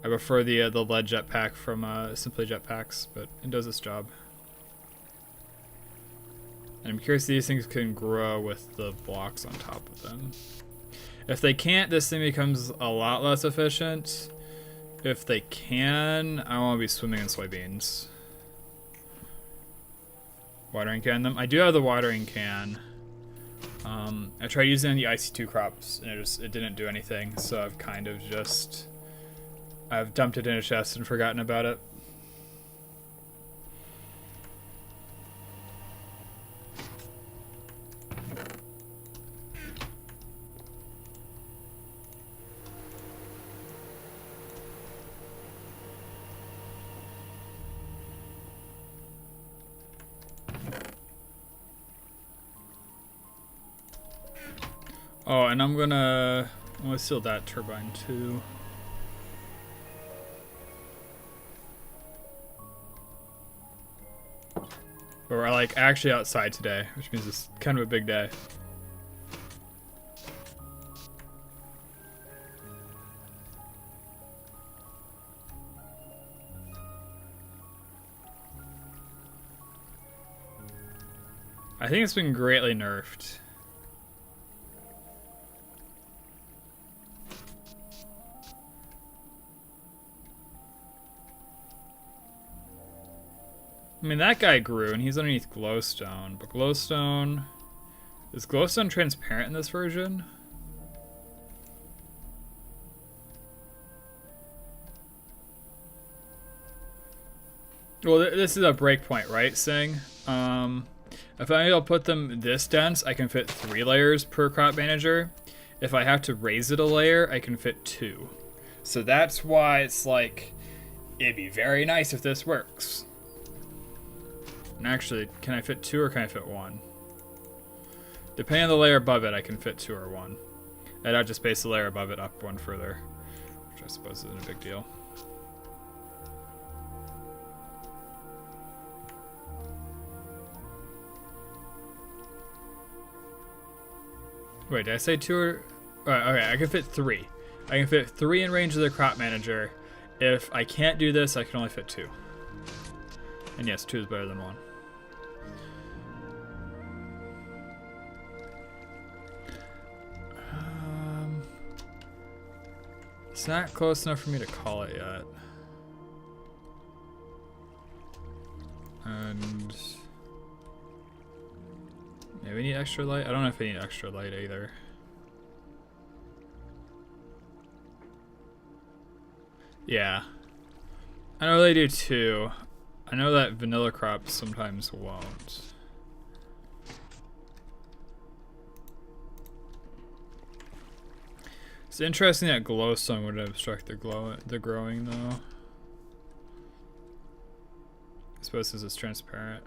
I prefer the lead jetpack from Simply Jetpacks, but it does its job. And I'm curious if these things can grow with the blocks on top of them. If they can't, this thing becomes a lot less efficient. If they can, I want to be swimming in soybeans. Watering can them. I do have the watering can. I tried using the IC2 crops, and it didn't do anything, so I've kind of just... I've dumped it in a chest and forgotten about it. Oh, and I'm gonna seal that turbine too. But we're like actually outside today, which means it's kind of a big day. I think it's been greatly nerfed. I mean, that guy grew, and he's underneath glowstone. But glowstone... Is glowstone transparent in this version? Well, this is a breakpoint, right, Sing? If I'll put them this dense, I can fit 3 layers per crop manager. If I have to raise it a layer, I can fit 2. So that's why it's like, it'd be very nice if this works. And actually, can I fit 2 or can I fit 1? Depending on the layer above it, I can fit 2 or 1. I'd have to space the layer above it up 1 further, which I suppose isn't a big deal. Wait, did I say 2 or... okay, I can fit 3. I can fit 3 in range of the crop manager. If I can't do this, I can only fit 2. And yes, 2 is better than 1. It's not close enough for me to call it yet. And... yeah, we need extra light? I don't know if we need extra light either. Yeah. I know they do too. I know that vanilla crops sometimes won't. It's interesting that glowstone would obstruct the growing though. I suppose this is transparent.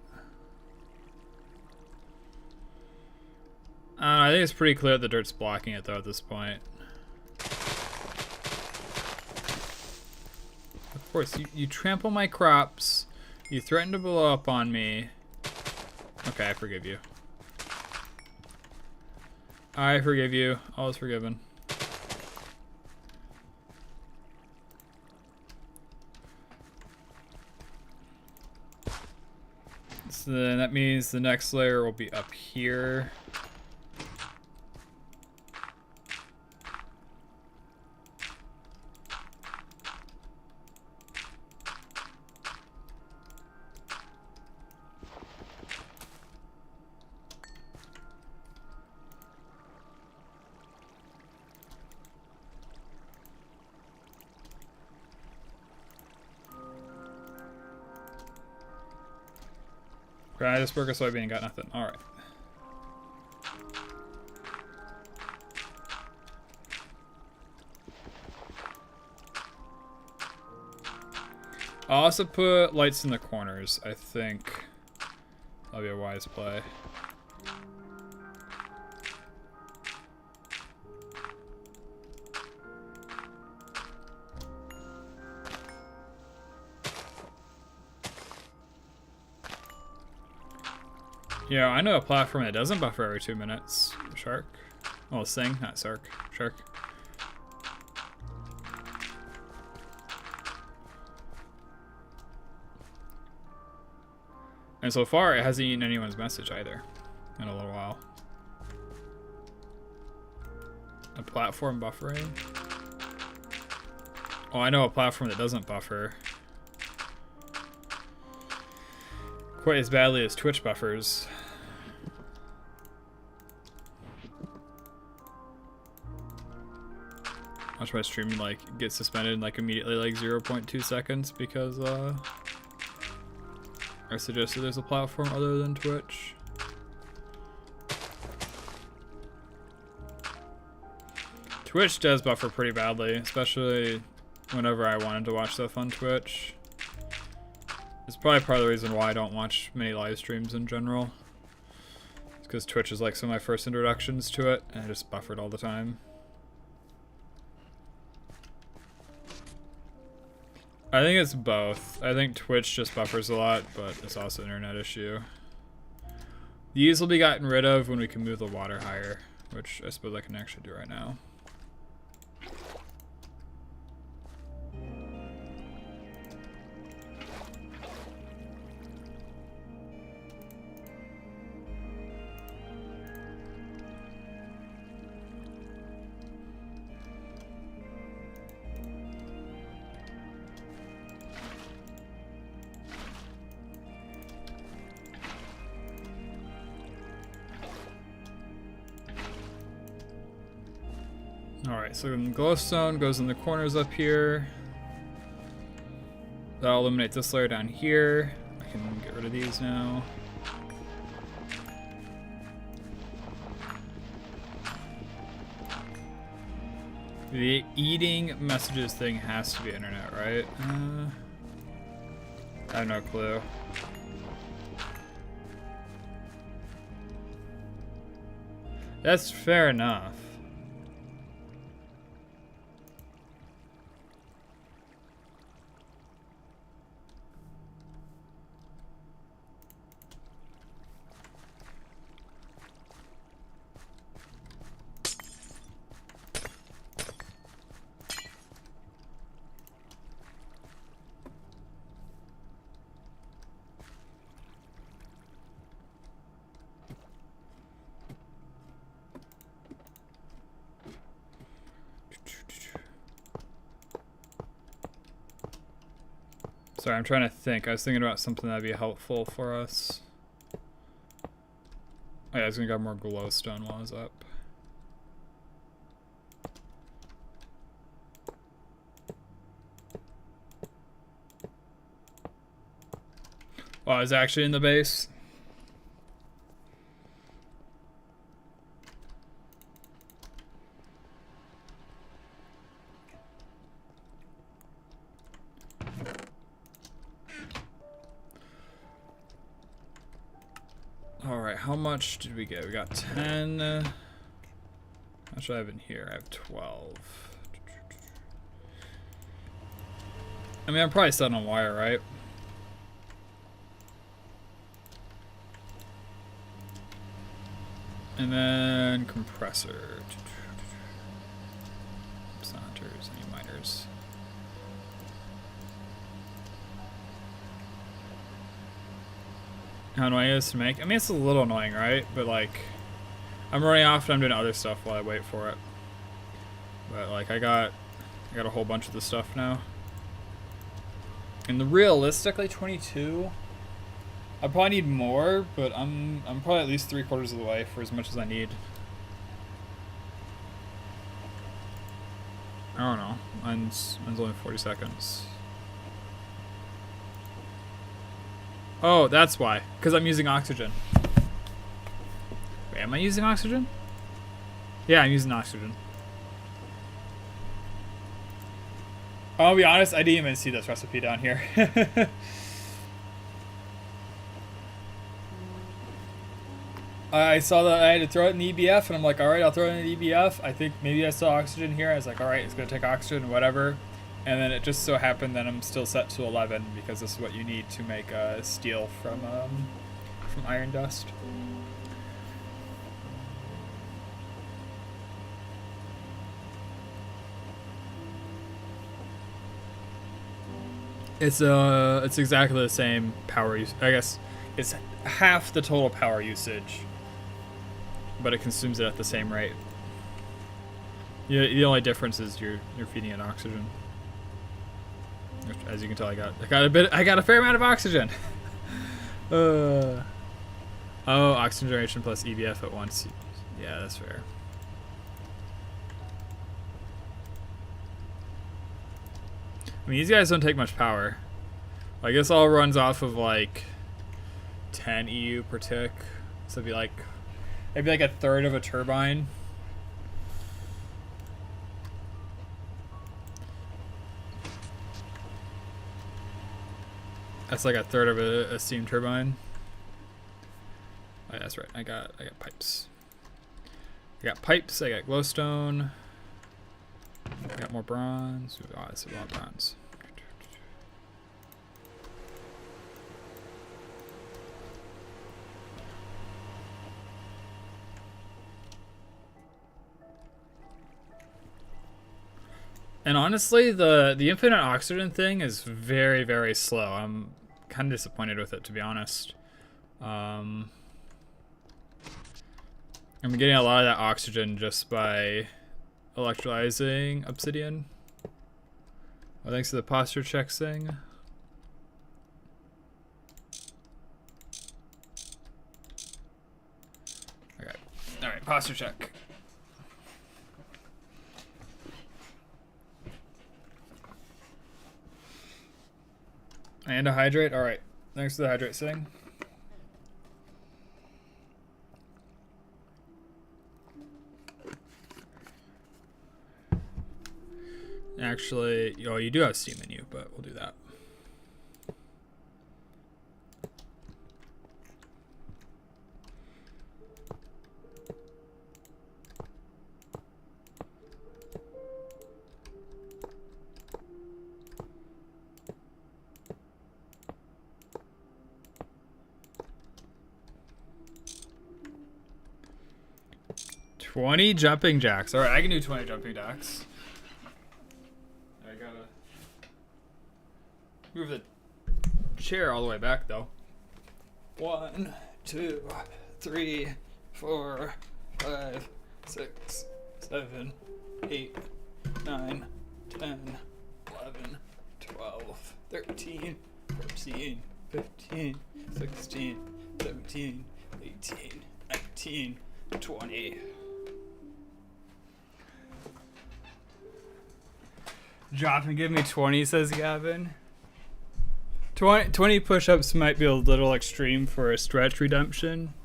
I think it's pretty clear that the dirt's blocking it though at this point. Of course, you trample my crops. You threaten to blow up on me. Okay, I forgive you. I forgive you. All is forgiven. So then that means the next layer will be up here. I just broke a soybean and got nothing. Alright. I'll also put lights in the corners. I think that'll be a wise play. Yeah, I know a platform that doesn't buffer every 2 minutes. Shark. Well, Sing, not Sark. Shark. And so far, it hasn't eaten anyone's message either in a little while. A platform buffering? Oh, I know a platform that doesn't buffer. Quite as badly as Twitch buffers. Watch my stream like get suspended in like immediately like 0.2 seconds because I suggested there's a platform other than Twitch. Twitch does buffer pretty badly, especially whenever I wanted to watch stuff on Twitch. It's probably part of the reason why I don't watch many live streams in general. It's because Twitch is like some of my first introductions to it, and I just buffered all the time. I think it's both. I think Twitch just buffers a lot, but it's also an internet issue. These will be gotten rid of when we can move the water higher, which I suppose I can actually do right now. Alright, so the glowstone goes in the corners up here. That'll eliminate this layer down here. I can get rid of these now. The eating messages thing has to be internet, right? I have no clue. That's fair enough. Sorry, I'm trying to think. I was thinking about something that'd be helpful for us. Oh yeah, I was gonna grab more glowstone while I was up. Oh, I was actually in the base. Alright, how much did we get? We got 10. How much do I have in here? I have 12. I mean, I'm probably set on wire, right? And then compressor. Hunters, any miners. How annoying it is to make? I mean, it's a little annoying, right? But like, I'm running off and I'm doing other stuff while I wait for it. But like, I got a whole bunch of the stuff now. And the realistically 22. I probably need more, but I'm probably at least 3/4 of the way for as much as I need. I don't know. Mine's only 40 seconds. Oh, that's why. Because I'm using oxygen. Wait, am I using oxygen? Yeah, I'm using oxygen. I'll be honest, I didn't even see this recipe down here. I saw that I had to throw it in the EBF, and I'm like, alright, I'll throw it in the EBF. I think maybe I saw oxygen here. I was like, alright, it's going to take oxygen, whatever. And then it just so happened that I'm still set to 11 because this is what you need to make steel from iron dust. It's exactly the same power use. I guess it's half the total power usage, but it consumes it at the same rate. The only difference is you're feeding it oxygen. Which, as you can tell, I got a fair amount of oxygen. Oh, oxygen generation plus EBF at once. Yeah, that's fair. I mean, these guys don't take much power. Like, this all runs off of like 10 EU per tick, so it'd be like maybe like a third of a turbine. That's like a third of a steam turbine. that's right. I got pipes. I got pipes. I got glowstone. I got more bronze. Oh, that's a lot of bronze. And honestly, the infinite oxygen thing is very, very slow. I'm kind of disappointed with it, to be honest. I'm getting a lot of that oxygen just by electrolyzing obsidian. Oh, thanks to the posture check thing. Okay. Alright, posture check. And a hydrate. Alright. Thanks to the hydrate thing. Actually, oh, you do have Steam in you, but we'll do that. $20 jumping jacks. All right, I can do 20 jumping jacks. I gotta move the chair all the way back, though. 1, 2, 3, 4, 5, 6, 7, 8, 9, 10, 11, 12, 13, 14, 15, 16, 17, 18, 19, 20. Drop and give me 20, says Gavin. 20 push-ups might be a little extreme for a stretch redemption.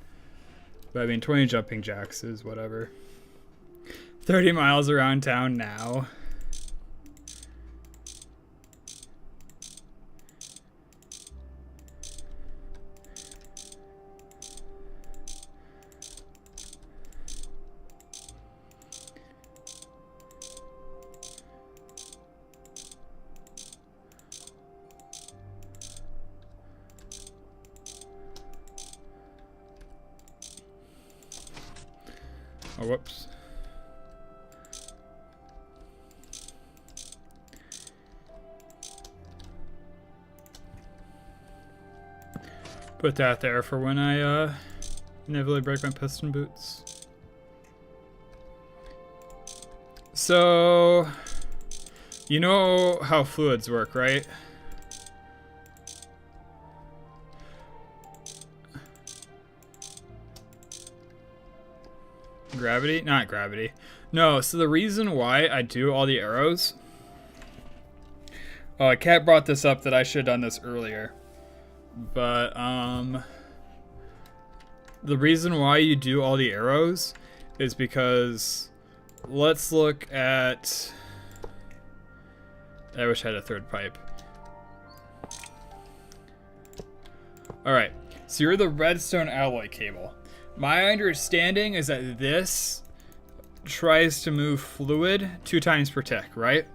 But I mean, 20 jumping jacks is whatever. 30 miles around town now. Oh, whoops. Put that there for when I inevitably break my piston boots. So, you know how fluids work, right? Gravity? Not gravity. No, so the reason why I do all the arrows... Oh, Kat brought this up that I should have done this earlier. But, the reason why you do all the arrows is because... Let's look at... I wish I had a third pipe. Alright, so you're the redstone alloy cable. My understanding is that this tries to move fluid 2 times per tick, right?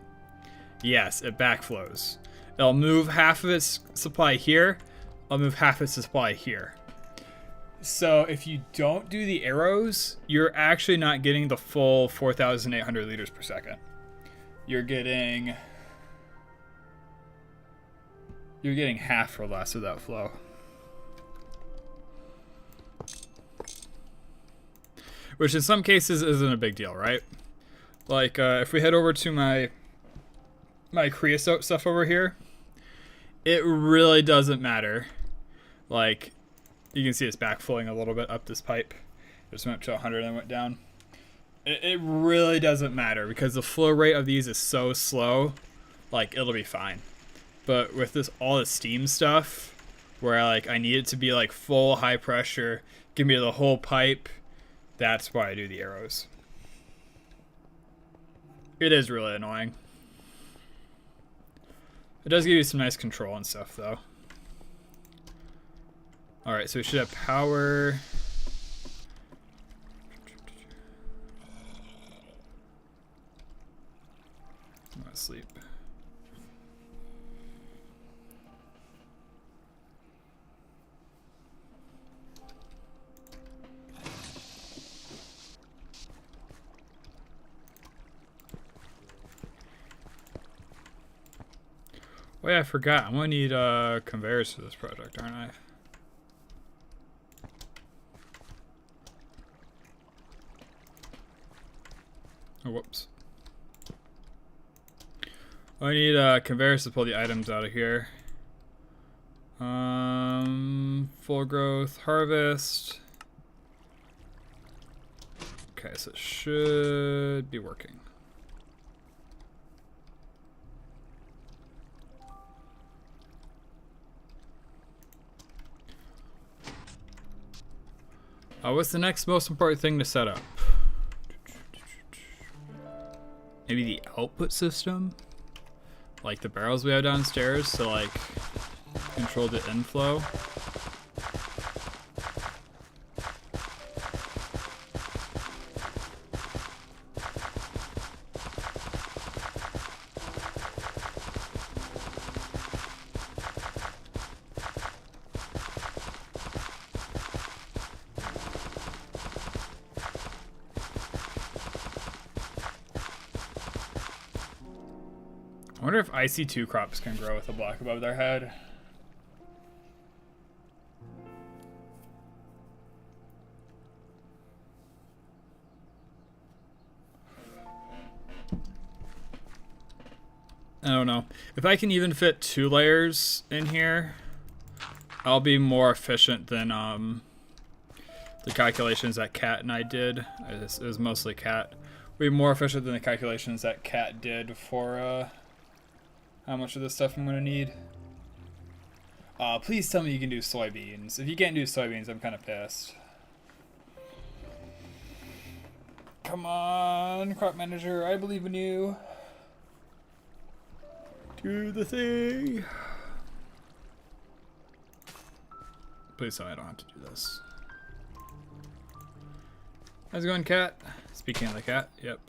Yes, it backflows. It'll move half of its supply here. I'll move half its supply here. So if you don't do the arrows, you're actually not getting the full 4,800 liters per second. You're getting half or less of that flow. Which in some cases isn't a big deal, right? Like, if we head over to my creosote stuff over here, it really doesn't matter. Like, you can see it's backflowing a little bit up this pipe. It just went to 100 and then went down. It really doesn't matter because the flow rate of these is so slow, like, it'll be fine. But with this, all the steam stuff, where like I need it to be like full high pressure, give me the whole pipe, that's why I do the arrows. It is really annoying. It does give you some nice control and stuff though. Alright, so we should have power. Oh yeah, I forgot. I'm gonna need conveyors for this project, aren't I? Oh, whoops. I need conveyors to pull the items out of here. Full growth, harvest. Okay, so it should be working. What's the next most important thing to set up? Maybe the output system? Like the barrels we have downstairs to like control the inflow. I wonder if IC2 crops can grow with a block above their head. I don't know. If I can even fit 2 layers in here, I'll be more efficient than the calculations that Kat and I did. It was mostly Kat. We'll be more efficient than the calculations that Kat did for how much of this stuff I'm gonna need. Please tell me you can do soybeans. If you can't do soybeans, I'm kind of pissed. Come on, crop manager, I believe in you. Do the thing. Please tell me I don't have to do this. How's it going, cat? Speaking of the cat, yep.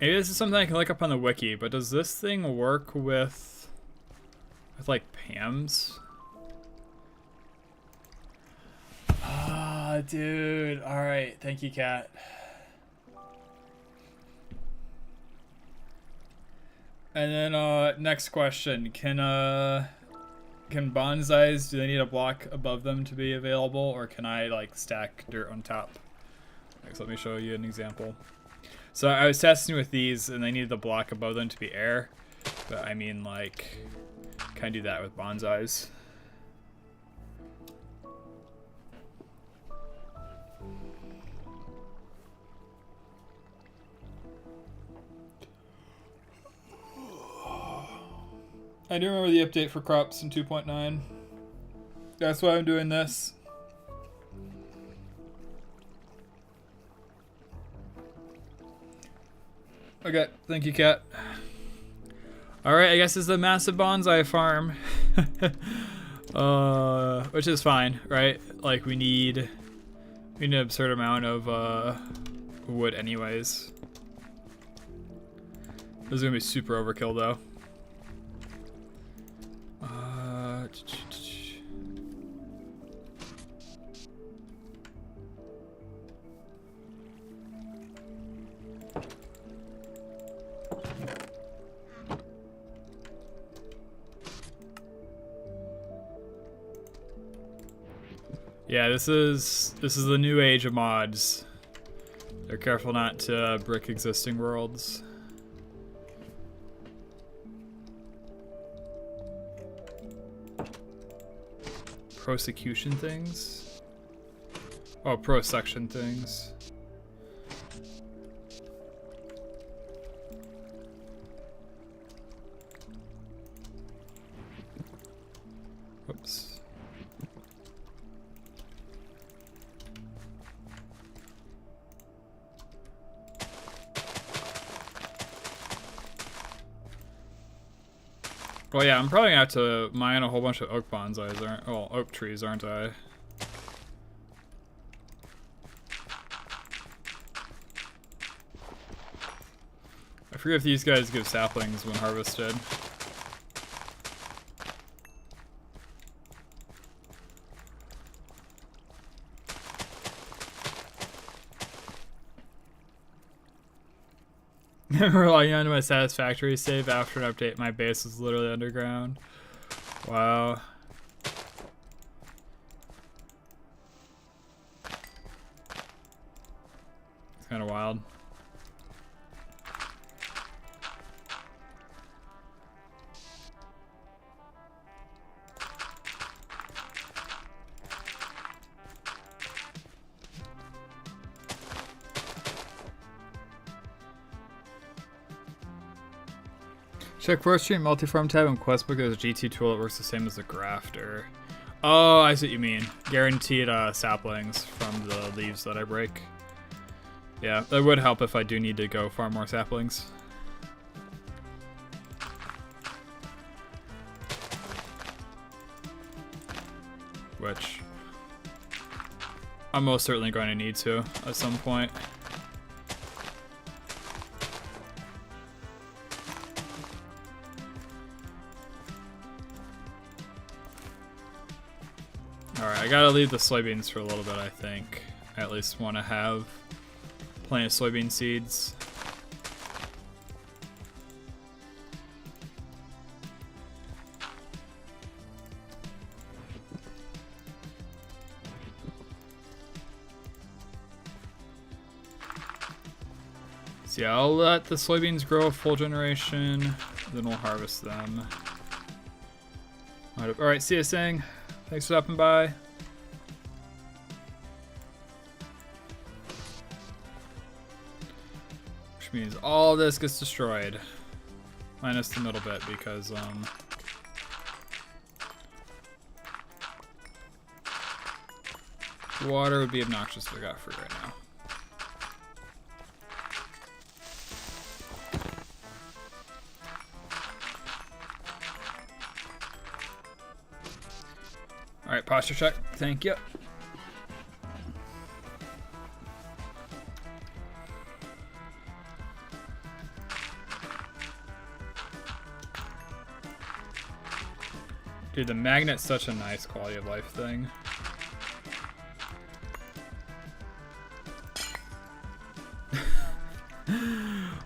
Maybe this is something I can look up on the wiki, but does this thing work with like PAMs? Ah, dude. All right, thank you, cat. And then next question: Can bonsais, do they need a block above them to be available, or can I like stack dirt on top? Next, let me show you an example. So I was testing with these, and they needed the block above them to be air, but I mean, like, can I do that with bonsais? I do remember the update for crops in 2.9. That's why I'm doing this. Okay, thank you, cat. Alright, I guess it's the massive bonsai farm. Which is fine, right? Like, we need an absurd amount of wood anyways. This is gonna be super overkill, though. Yeah, this is the new age of mods. They're careful not to brick existing worlds. Prosecution things? Oh, pro-section things. Whoops. Well, yeah, I'm probably gonna have to mine a whole bunch of oak bonsais, well, oak trees, aren't I? I forget if these guys give saplings when harvested. Never logging onto my satisfactory save after an update. My base was literally underground. Wow. It's kind of wild. Check first stream multi-farm tab in Questbook. There's a GT tool that works the same as the grafter. Oh, I see what you mean. Guaranteed saplings from the leaves that I break. Yeah, that would help if I do need to go farm more saplings. Which I'm most certainly going to need to at some point. Alright, I gotta leave the soybeans for a little bit, I think. I at least want to have plenty of soybean seeds. So yeah, I'll let the soybeans grow a full generation, then we'll harvest them. Alright, see you, Sang. Thanks for stopping by. Which means all this gets destroyed. Minus the middle bit because, water would be obnoxious if I got free right now. Alright, posture check. Thank you. Dude, the magnet's such a nice quality of life thing.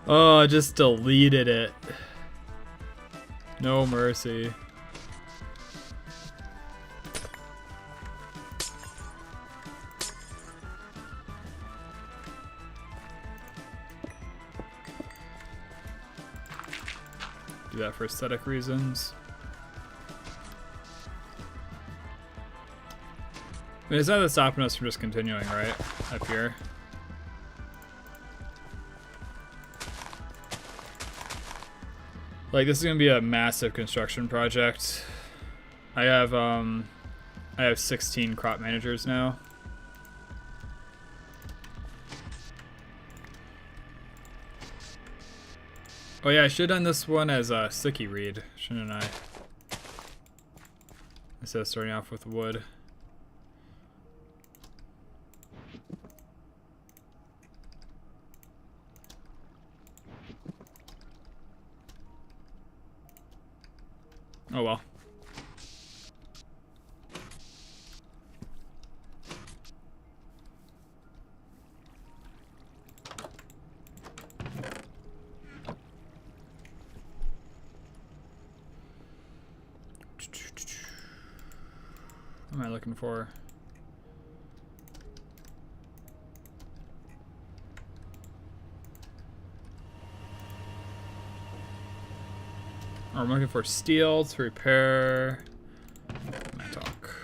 Oh, I just deleted it. No mercy. Do that for aesthetic reasons. I mean, it's not that stopping us from just continuing, right? Up here. Like, this is gonna be a massive construction project. I have 16 crop managers now. Oh yeah, I should have done this one as a sticky reed, shouldn't I? Instead of starting off with wood. Oh well. What am I looking for? Oh, I'm looking for steel to repair Mattock.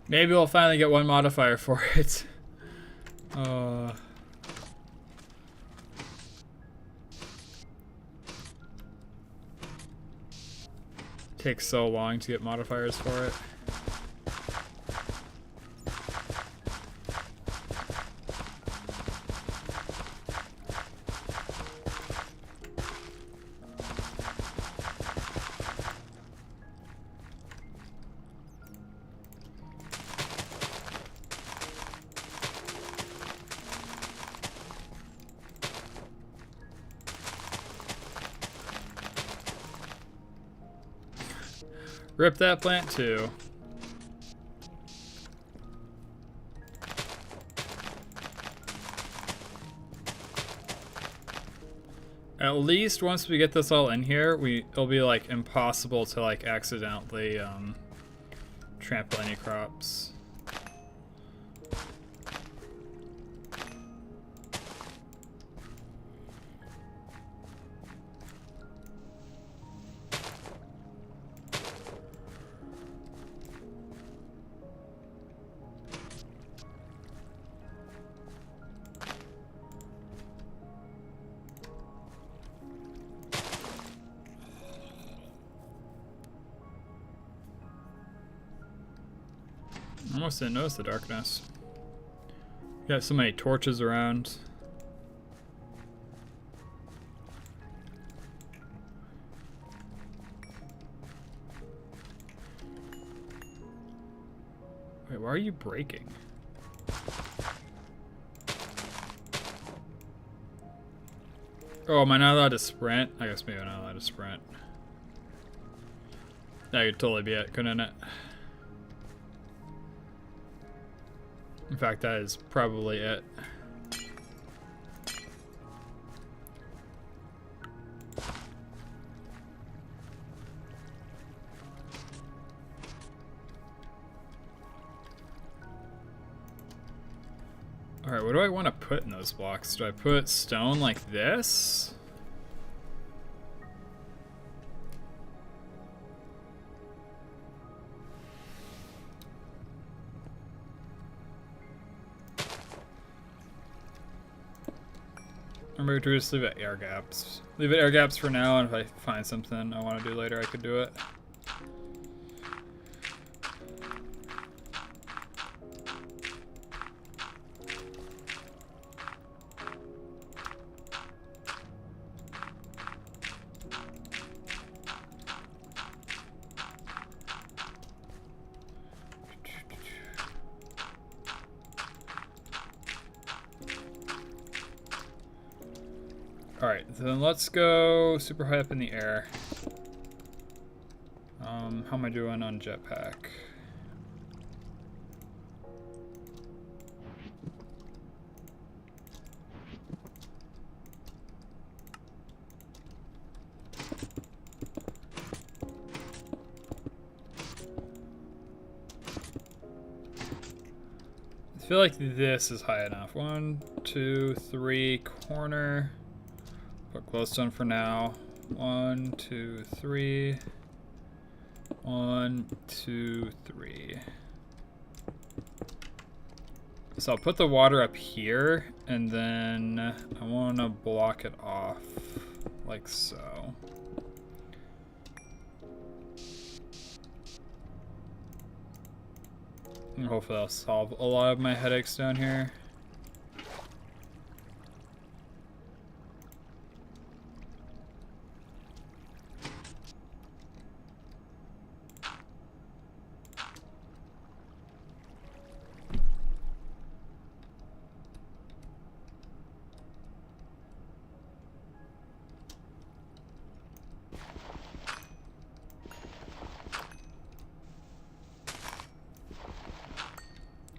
Maybe we'll finally get one modifier for it. Takes so long to get modifiers for it. Rip that plant too. At least once we get this all in here, it'll be like impossible to like accidentally trample any crops. Almost didn't notice the darkness. Got so many torches around. Wait, why are you breaking? Oh, am I not allowed to sprint? I guess maybe I'm not allowed to sprint. That could totally be it, couldn't it? In fact, that is probably it. Alright, what do I want to put in those blocks? Do I put stone like this? Or maybe to just leave it air gaps. Leave it air gaps for now, and if I find something I want to do later, I could do it. Alright, then let's go super high up in the air. How am I doing on jetpack? I feel like this is high enough. 1, 2, 3, corner. Put glowstone for now. 1, 2, 3. 1, 2, 3. So I'll put the water up here, and then I want to block it off like so. And hopefully I'll solve a lot of my headaches down here.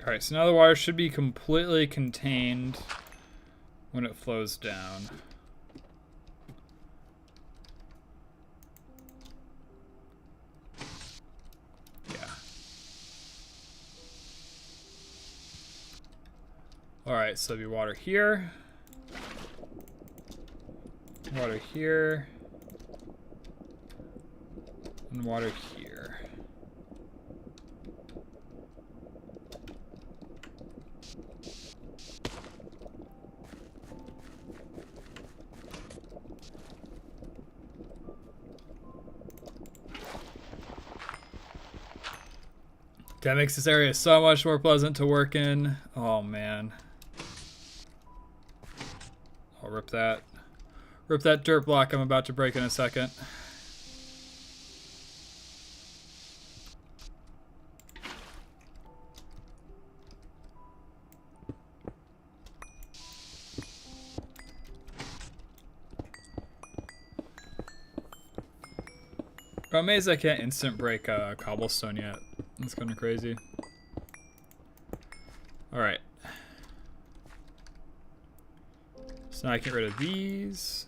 Alright, so now the water should be completely contained when it flows down. Yeah. Alright, so there'll be water here. Water here. And water here. That makes this area so much more pleasant to work in. Oh man. I'll rip that. Rip that dirt block I'm about to break in a second. I'm amazed I can't instant break cobblestone yet. That's kind of crazy. Alright. So now I get rid of these.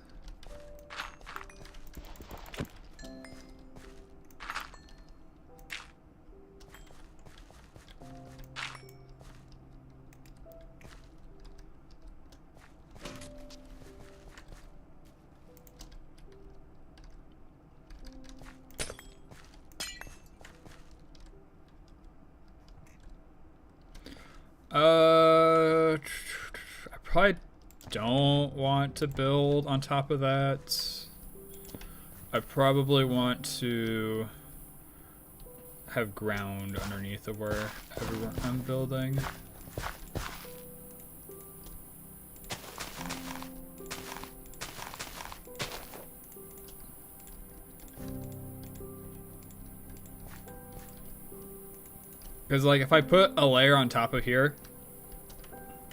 I probably don't want to build on top of that. I probably want to have ground underneath of where I'm building. Because like if I put a layer on top of here,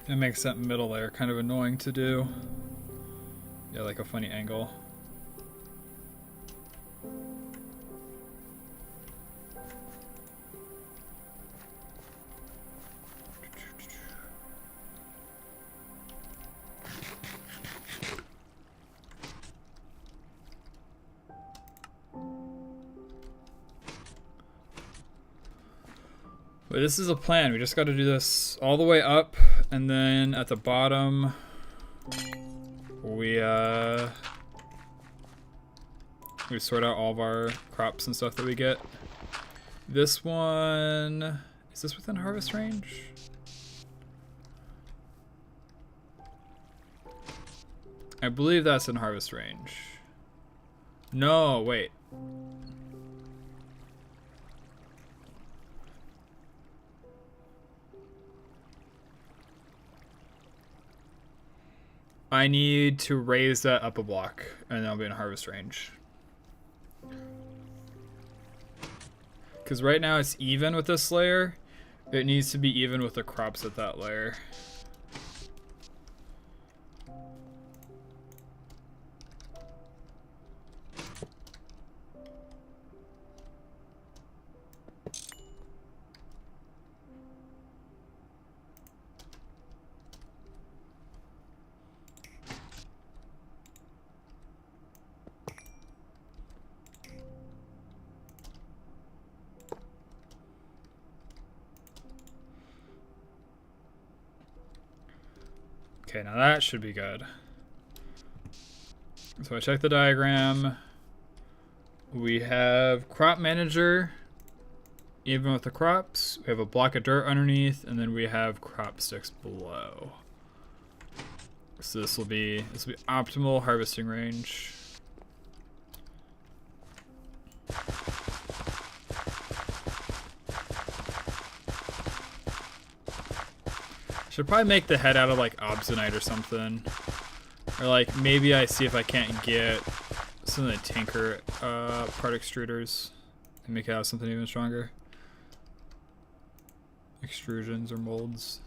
it makes that middle layer kind of annoying to do. Yeah, like a funny angle. But this is a plan. We just got to do this all the way up, and then at the bottom, we sort out all of our crops and stuff that we get. This one, is this within harvest range? I believe that's in harvest range. No, wait. I need to raise that up a block, and I'll be in harvest range. Because right now it's even with this layer. It needs to be even with the crops at that layer. Okay, now that should be good. So I check the diagram. We have crop manager, even with the crops. We have a block of dirt underneath, and then we have crop sticks below. So this will be optimal harvesting range. Should probably make the head out of like obsidianite or something. Or like maybe I see if I can't get some of the tinker part extruders and make it out of something even stronger. Extrusions or molds.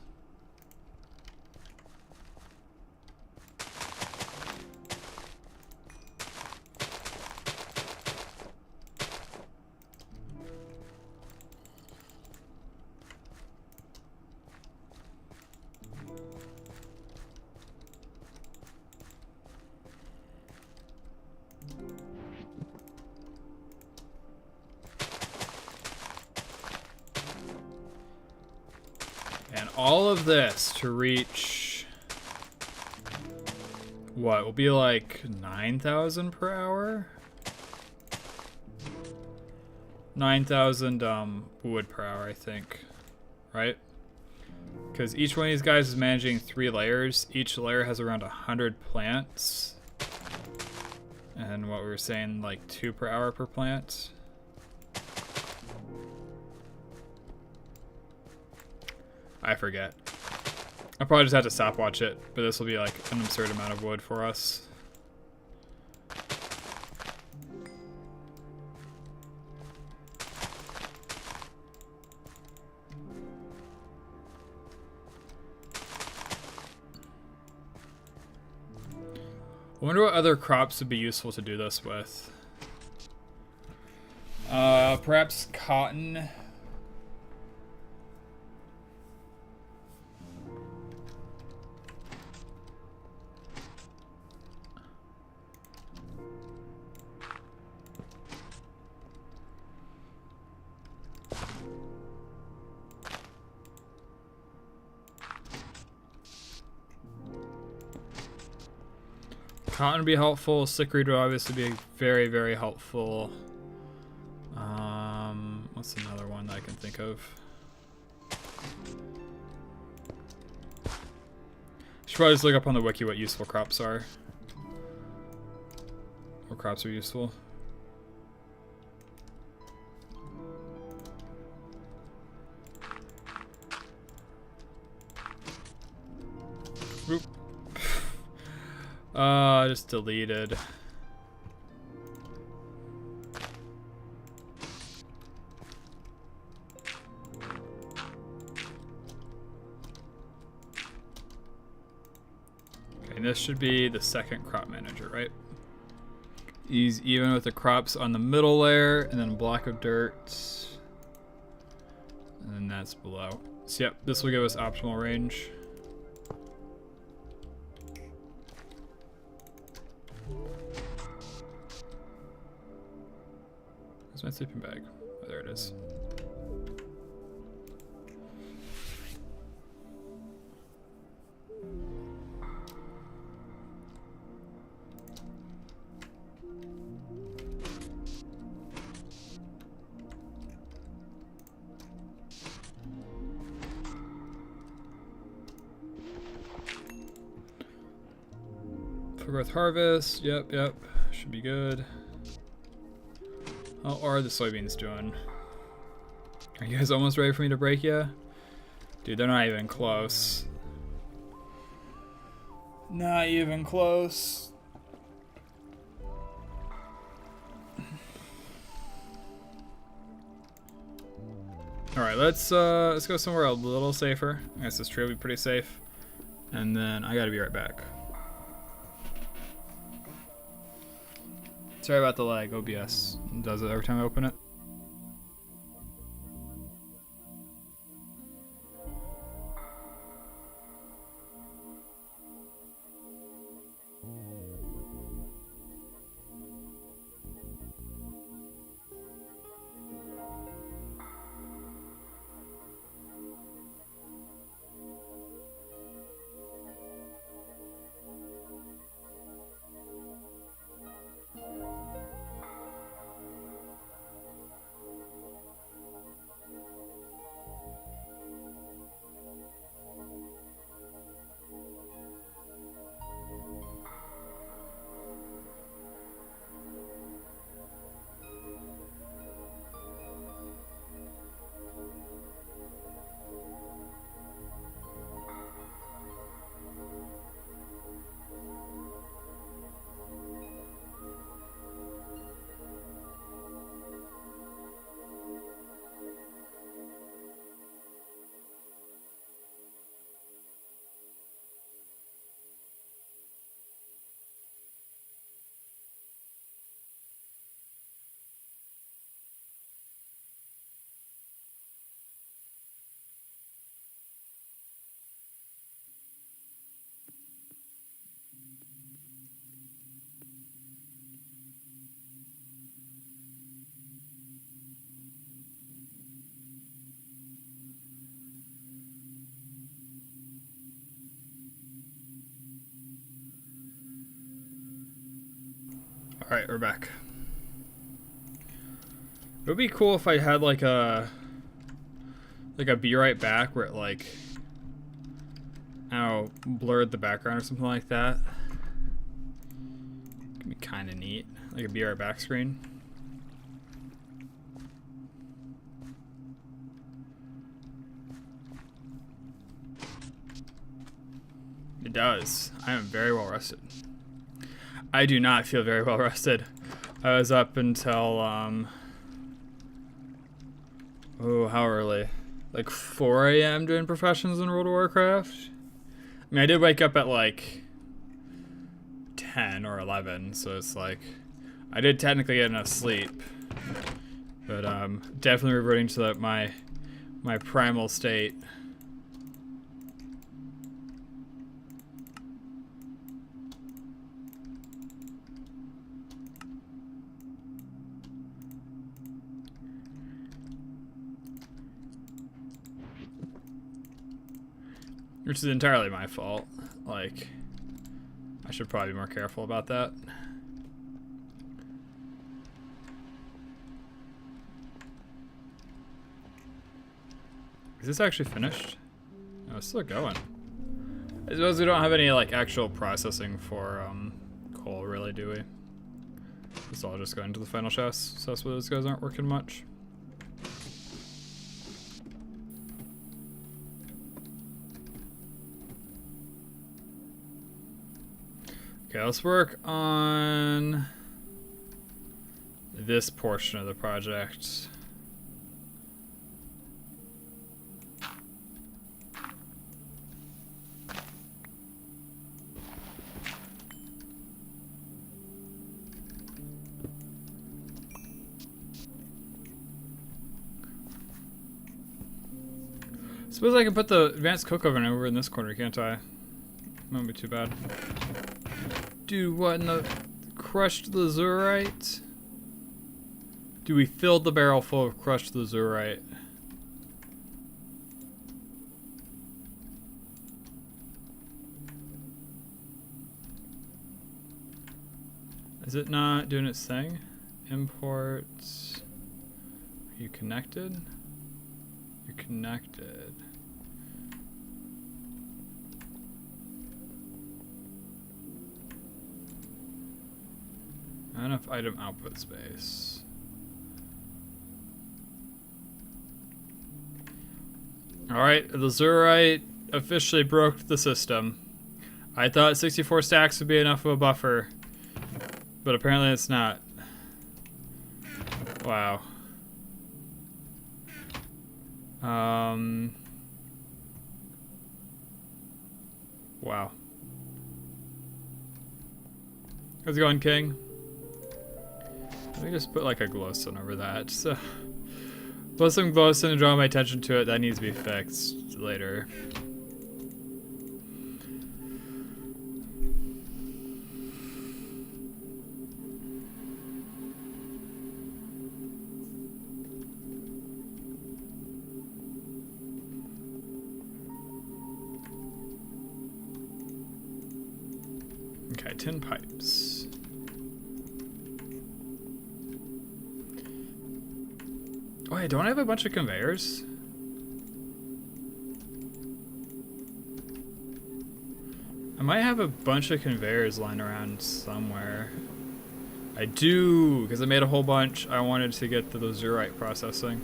And all of this to reach, what, will be like 9,000 per hour? 9,000 wood per hour, I think, right? Because each one of these guys is managing 3 layers. Each layer has around 100 plants. And what we were saying, like 2 per hour per plant. I forget. I'll probably just have to stopwatch it, but this will be like an absurd amount of wood for us. I wonder what other crops would be useful to do this with. Perhaps cotton. Cotton would be helpful. Stickweed would obviously be very, very helpful. What's another one that I can think of? Should probably just look up on the wiki what useful crops are. What crops are useful. Oop. I just deleted. Okay, this should be the second crop manager, right? He's even with the crops on the middle layer, and then a block of dirt. And then that's below. So yep, this will give us optimal range. Where's my sleeping bag? Oh, there it is. For growth harvest, yep, should be good. How are the soybeans doing? Are you guys almost ready for me to break ya? Dude, they're not even close. Not even close. Alright, let's go somewhere a little safer. I guess this tree will be pretty safe. And then I gotta be right back. Sorry about the lag, OBS does it every time I open it. Alright, we're back. It would be cool if I had like a be right back where it like, I don't know, blurred the background or something like that. Could be kind of neat, like a be right back screen. It does. I am very well rested. I do not feel very well rested. I was up until, oh, how early? Like 4 a.m. doing professions in World of Warcraft. I mean, I did wake up at like 10 or 11, so it's like, I did technically get enough sleep. But definitely reverting to my primal state. Which is entirely my fault. Like, I should probably be more careful about that. Is this actually finished? No, it's still going. I suppose we don't have any like actual processing for coal, really, do we? It's all just going to the final chest, so that's why those guys aren't working much. Okay, let's work on this portion of the project. Suppose I can put the advanced coke oven over in this corner, can't I? Won't be too bad. Dude, what in the crushed lazurite? Dude, we filled the barrel full of crushed lazurite. Is it not doing its thing? Import. Are you connected? You're connected. Not enough item output space. Alright, the lazurite officially broke the system. I thought 64 stacks would be enough of a buffer, but apparently it's not. Wow. Wow. How's it going, King? Let me just put like a glowstone over that. So, put some glowstone to draw my attention to it. That needs to be fixed later. Okay, tin pipes. Wait, don't I have a bunch of conveyors? I might have a bunch of conveyors lying around somewhere. I do, because I made a whole bunch. I wanted to get the lazurite processing.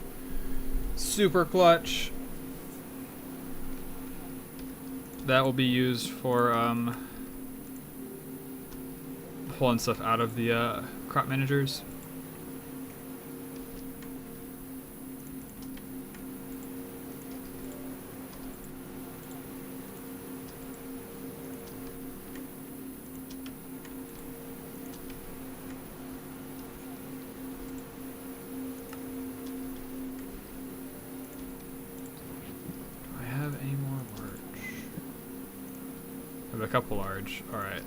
Super clutch. That will be used for pulling stuff out of the crop managers. Do I have any more large? I have a couple large. All right.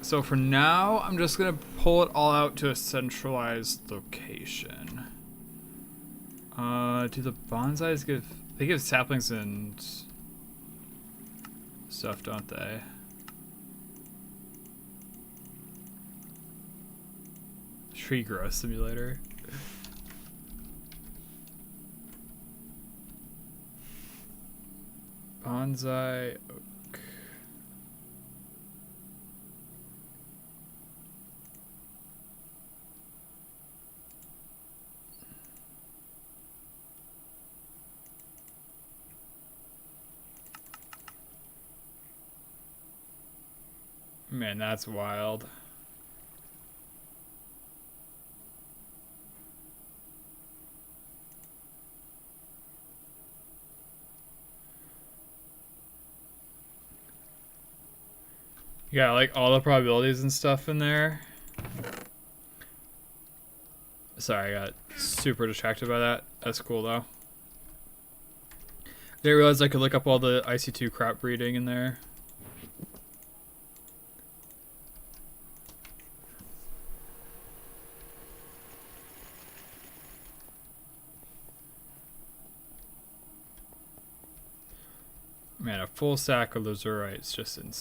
So for now, I'm just gonna pull it all out to a centralized location. Do the bonsais give... They give saplings and stuff, don't they? Tree growth simulator. Bonsai oak. Man, that's wild. You got like all the probabilities and stuff in there. Sorry, I got super distracted by that. That's cool though. Didn't realize I could look up all the IC2 crop breeding in there. Man, a full sack of lazurite is just insane.